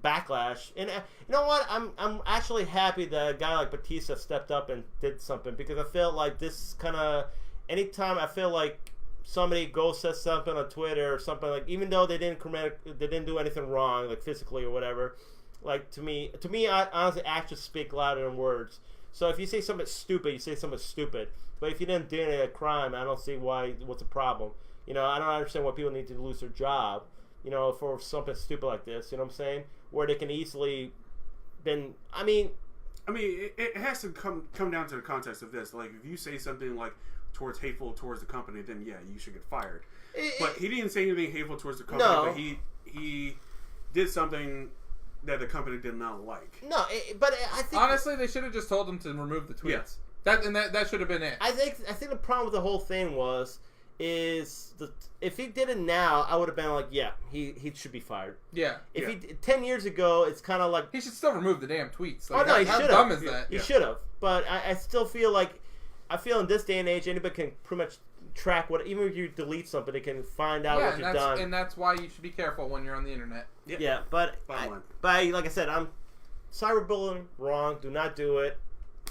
backlash. And you know what? I'm actually happy that a guy like Batista stepped up and did something because I feel like this kind of anytime I feel like somebody says something on Twitter or something like, even though they didn't do anything wrong, like physically or whatever. Like to me, I honestly, actions speak louder than words. So if you say something stupid, you say something stupid. But if you didn't do any crime, I don't see what's the problem. I don't understand why people need to lose their job. For something stupid like this. You know what I'm saying? Where they can easily been. I mean, it has to come down to the context of this. Like, if you say something like hateful towards the company, then yeah, you should get fired. But he didn't say anything hateful towards the company. No. But he did something that the company did not like. No, but I think honestly, they should have just told him to remove the tweets. Yeah. That should have been it. I think the problem with the whole thing if he did it now, I would have been like, yeah, he should be fired. Yeah. If he 10 years ago, it's kind of like he should still remove the damn tweets. Like, he should have. How dumb is that? He should have. But I still feel like in this day and age, anybody can pretty much track even if you delete something, they can find out what you've done. And that's why you should be careful when you're on the internet. Yeah, but like I said, I'm cyberbullying wrong. Do not do it.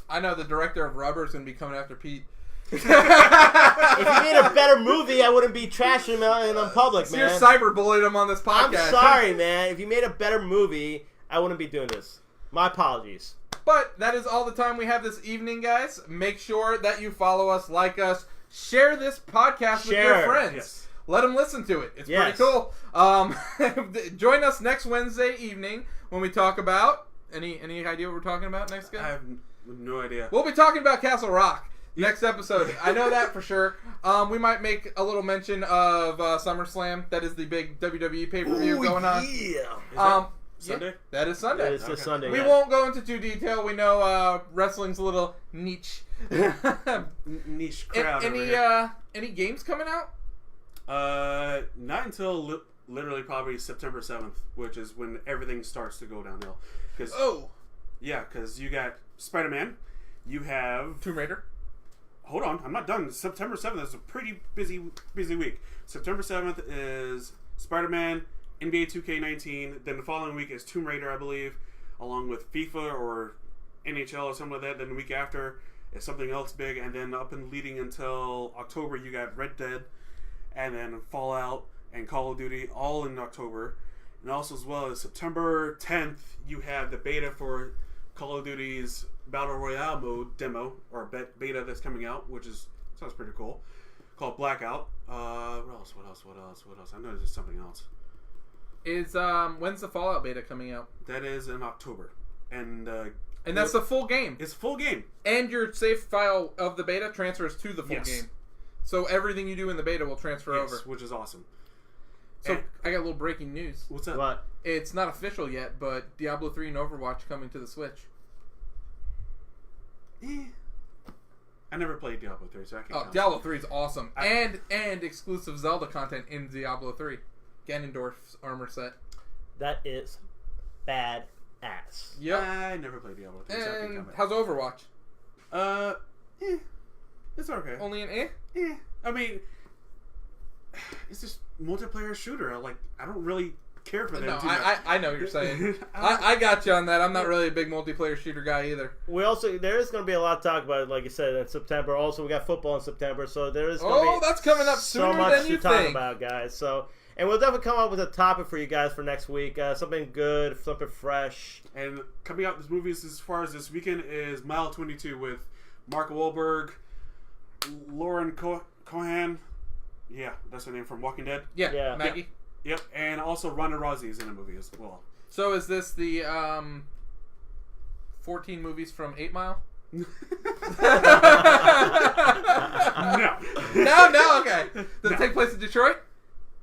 I know the director of Rubber is going to be coming after Pete. If you made a better movie, I wouldn't be trashing him in public, man. You're cyberbullying him on this podcast. I'm sorry, man. If you made a better movie, I wouldn't be doing this. My apologies. But that is all the time we have this evening, guys. Make sure that you follow us, like us, share this podcast with your friends. Yes. Let them listen to it. It's pretty cool. Join us next Wednesday evening when we talk about any idea what we're talking about next guy? I have no idea. We'll be talking about Castle Rock next episode. I know that for sure. We might make a little mention of SummerSlam. That is the big WWE pay-per-view going on. Yeah. Sunday? Yeah, that is Sunday. That is this Sunday. We won't go into too detail. We know wrestling's a little niche. Niche crowd. Any games coming out? Not until literally probably September 7th, which is when everything starts to go downhill. Because you got Spider-Man. You have Tomb Raider. Hold on, I'm not done. September 7th is a pretty busy week. September 7th is Spider-Man, NBA 2K19. Then the following week is Tomb Raider, I believe, along with FIFA or NHL or something like that. Then the week after is something else big. And then up and leading until October, you got Red Dead, and then Fallout and Call of Duty all in October. And also as well as September 10th, you have the beta for Call of Duty's Battle Royale mode demo or beta that's coming out, which sounds pretty cool. Called Blackout. What else? I know there's something else. When's the Fallout beta coming out? That is in October, and that's the full game. It's full game, and your save file of the beta transfers to the full game. So everything you do in the beta will transfer over, which is awesome. So I got a little breaking news. What's that? What? It's not official yet, but Diablo 3 and Overwatch coming to the Switch. I never played Diablo 3, so I can't. Diablo 3 is awesome, and exclusive Zelda content in Diablo 3. Ganondorf's armor set. That is bad ass. Yep. I never played Diablo 3. So I can't And comment. how's Overwatch? It's okay. Only an eh? Yeah, I mean, it's just multiplayer shooter. I don't really care for them. No, too much. I know what you're saying. I got you on that. I'm not really a big multiplayer shooter guy either. We also there is going to be a lot to talk about, like you said, in September. Also, we got football in September, so there is going to be that's coming up so sooner much than you to talk think. about, guys. So, and we'll definitely come up with a topic for you guys for next week. Something good, something fresh. And coming out this movies as far as this weekend is Mile 22 with Mark Wahlberg, Lauren Cohan. Yeah, that's her name from Walking Dead. Yeah, Maggie. Yep, and also Ronda Rousey is in the movie as well. So is this the 14 movies from 8 Mile? No. No, okay. Does it take place in Detroit?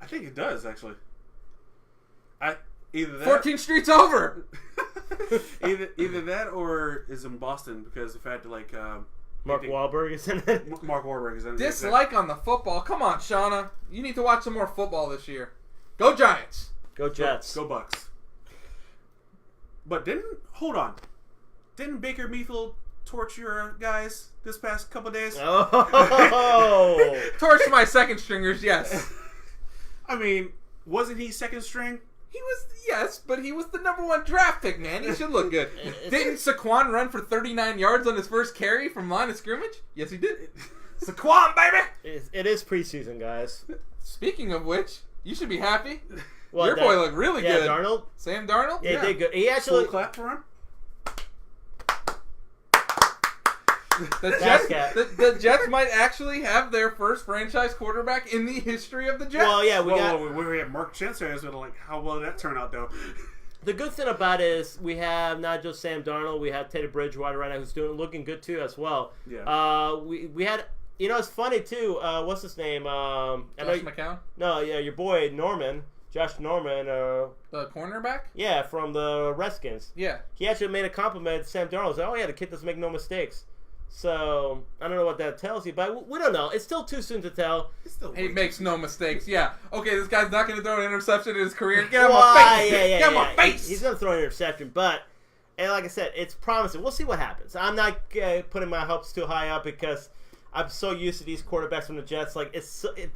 I think it does, actually. Either that 14 streets over! either that or is in Boston because the fact that Mark Wahlberg is in it. Mark Wahlberg is in it. Dislike on the football. Come on, Shauna. You need to watch some more football this year. Go Giants! Go Jets. Go Bucks. But hold on. Didn't Baker Mayfield torch your guys this past couple days? Oh! Torch my second stringers, yes. I mean, wasn't he second string? He was, yes, but he was the number 1 draft pick, man. He should look good. Didn't Saquon run for 39 yards on his first carry from line of scrimmage? Yes, he did. Saquon, baby! It is preseason, guys. Speaking of which, you should be happy. Well, Your boy looked really good. Darnold. Sam Darnold? Yeah, he did good. He actually... Full clap for him? The Jets might actually have their first franchise quarterback in the history of the Jets. Well, yeah, we have Mark Chancellor as well. How well did that turn out, though? The good thing about it is we have not just Sam Darnold, we have Teddy Bridgewater right now who's looking good too as well. Yeah. We had, it's funny too. What's his name? Josh McCown? No, yeah, your boy Norman, Josh Norman. The cornerback? Yeah, from the Redskins. Yeah. He actually made a compliment to Sam Darnold. Said, "Oh yeah, the kid doesn't make no mistakes." So I don't know what that tells you, but we don't know. It's still too soon to tell. He makes no mistakes. Yeah. Okay, this guy's not going to throw an interception in his career. Get him a face. Get him a face. He's going to throw an interception, but and like I said, it's promising. We'll see what happens. I'm not putting my hopes too high up because I'm so used to these quarterbacks from the Jets. Like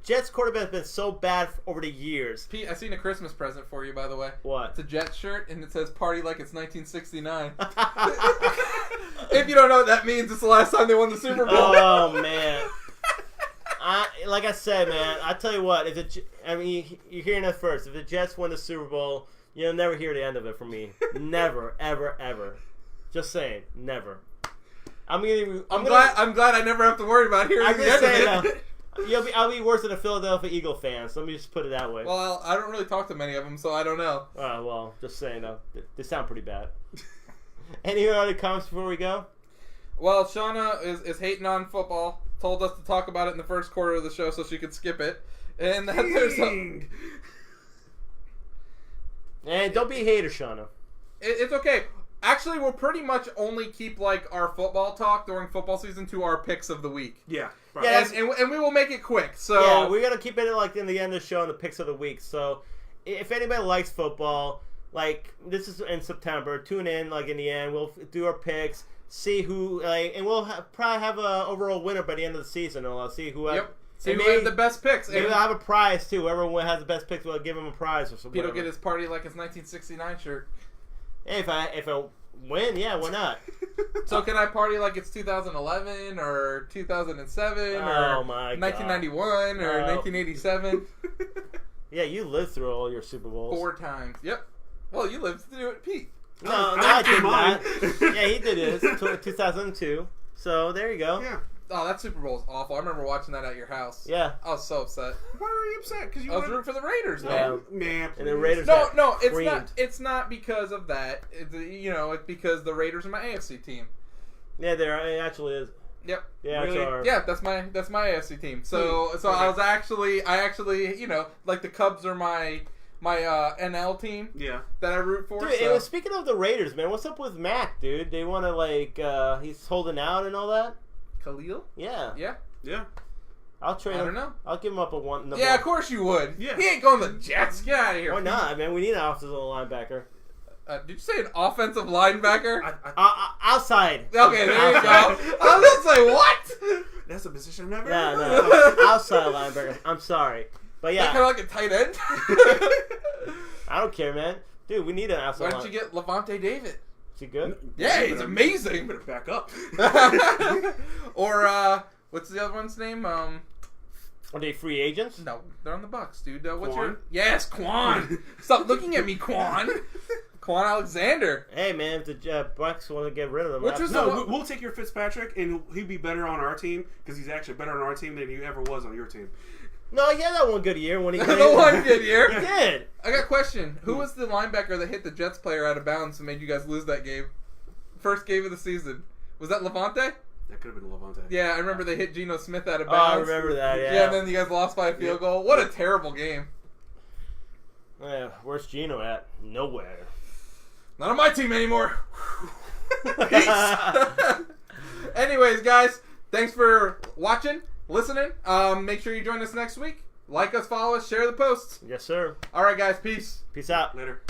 Jets quarterback has been so bad over the years. Pete, I seen a Christmas present for you, by the way. What? It's a Jets shirt, and it says "Party like it's 1969." If you don't know what that means, it's the last time they won the Super Bowl. Oh man. Like I said, man, I tell you what. You're hearing it first. If the Jets win the Super Bowl, you'll never hear the end of it from me. Never, ever, ever. Just saying, never. I'm glad I never have to worry about hearing the end of it. I'll be worse than a Philadelphia Eagle fan. So let me just put it that way. Well, I don't really talk to many of them, so I don't know. Well, just saying though, they sound pretty bad. Any other comments before we go? Well, Shauna is hating on football. Told us to talk about it in the first quarter of the show so she could skip it. And that there's a... And don't be a hater, Shauna. It's okay. Actually, we'll pretty much only keep our football talk during football season to our picks of the week. Yeah. Right. Yeah, and we will make it quick. So yeah, we're gonna keep it in the end of the show and the picks of the week. So if anybody likes football, this is in September, tune in. In the end, we'll do our picks, see who and we'll probably have a overall winner by the end of the season. And I'll see who. Yep. See who had the best picks. Maybe we'll have a prize too. Whoever has the best picks, we'll give him a prize or something. Pete will get his party like his 1969 shirt. Hey, if I win, yeah, why not? So can I party like it's 2011 or 2007 or 1991 or 1987? Yeah, you lived through all your Super Bowls 4 times. Yep. Well, you lived through it, Pete. No, I did not. Yeah, he did his 2002. So there you go. Yeah. Oh, that Super Bowl was awful. I remember watching that at your house. Yeah. I was so upset. Why were you upset? Because I was rooting for the Raiders, man. Man, and the Raiders. No, it's not. It's not because of that. It's because the Raiders are my AFC team. Yeah, it actually is. Yep. Yeah, really? Yeah, that's my AFC team. So okay. I actually the Cubs are my NL team. Yeah. That I root for. Dude, and speaking of the Raiders, man, what's up with Mac, dude? They want to he's holding out and all that. Khalil? Yeah. Yeah. Yeah. I'll trade him. I don't know. I'll give him up a one. Yeah, of course you would. Yeah. He ain't going to the Jets. Get out of here. Why not, man? We need an offensive linebacker. Did you say an offensive linebacker? Outside. Okay, there you go. I was going to say, what? That's a position I've never Yeah, heard of. no. Outside linebacker. I'm sorry. But Is that yeah. kind of like a tight end? I don't care, man. Dude, we need an outside Why don't you get Levante David? Is he good? Yeah, You he's better- amazing. You better back up. Or, what's the other one's name? Are they free agents? No, they're on the Bucks, dude. What's Quan? your... Yes, Quan. Stop looking at me, Quan. Quan Alexander. Hey, man, if the Bucks want to get rid of them, Which was No, we'll take your Fitzpatrick, and he'll be better on our team because he's actually better on our team than he ever was on your team. No, he had that one good year when he The one good year. He did. I got a question. Who was the linebacker that hit the Jets player out of bounds and made you guys lose that game? First game of the season. Was that Levante? That could have been Levante. Yeah, I remember they hit Geno Smith out of Oh, bounds. I remember that, yeah. Yeah, and then you guys lost by a field goal. What a terrible game. Yeah, where's Gino at? Nowhere. Not on my team anymore. Peace. Anyways, guys, thanks for watching, listening. Make sure you join us next week. Like us, follow us, share the posts. Yes, sir. All right, guys, peace. Peace out. Later.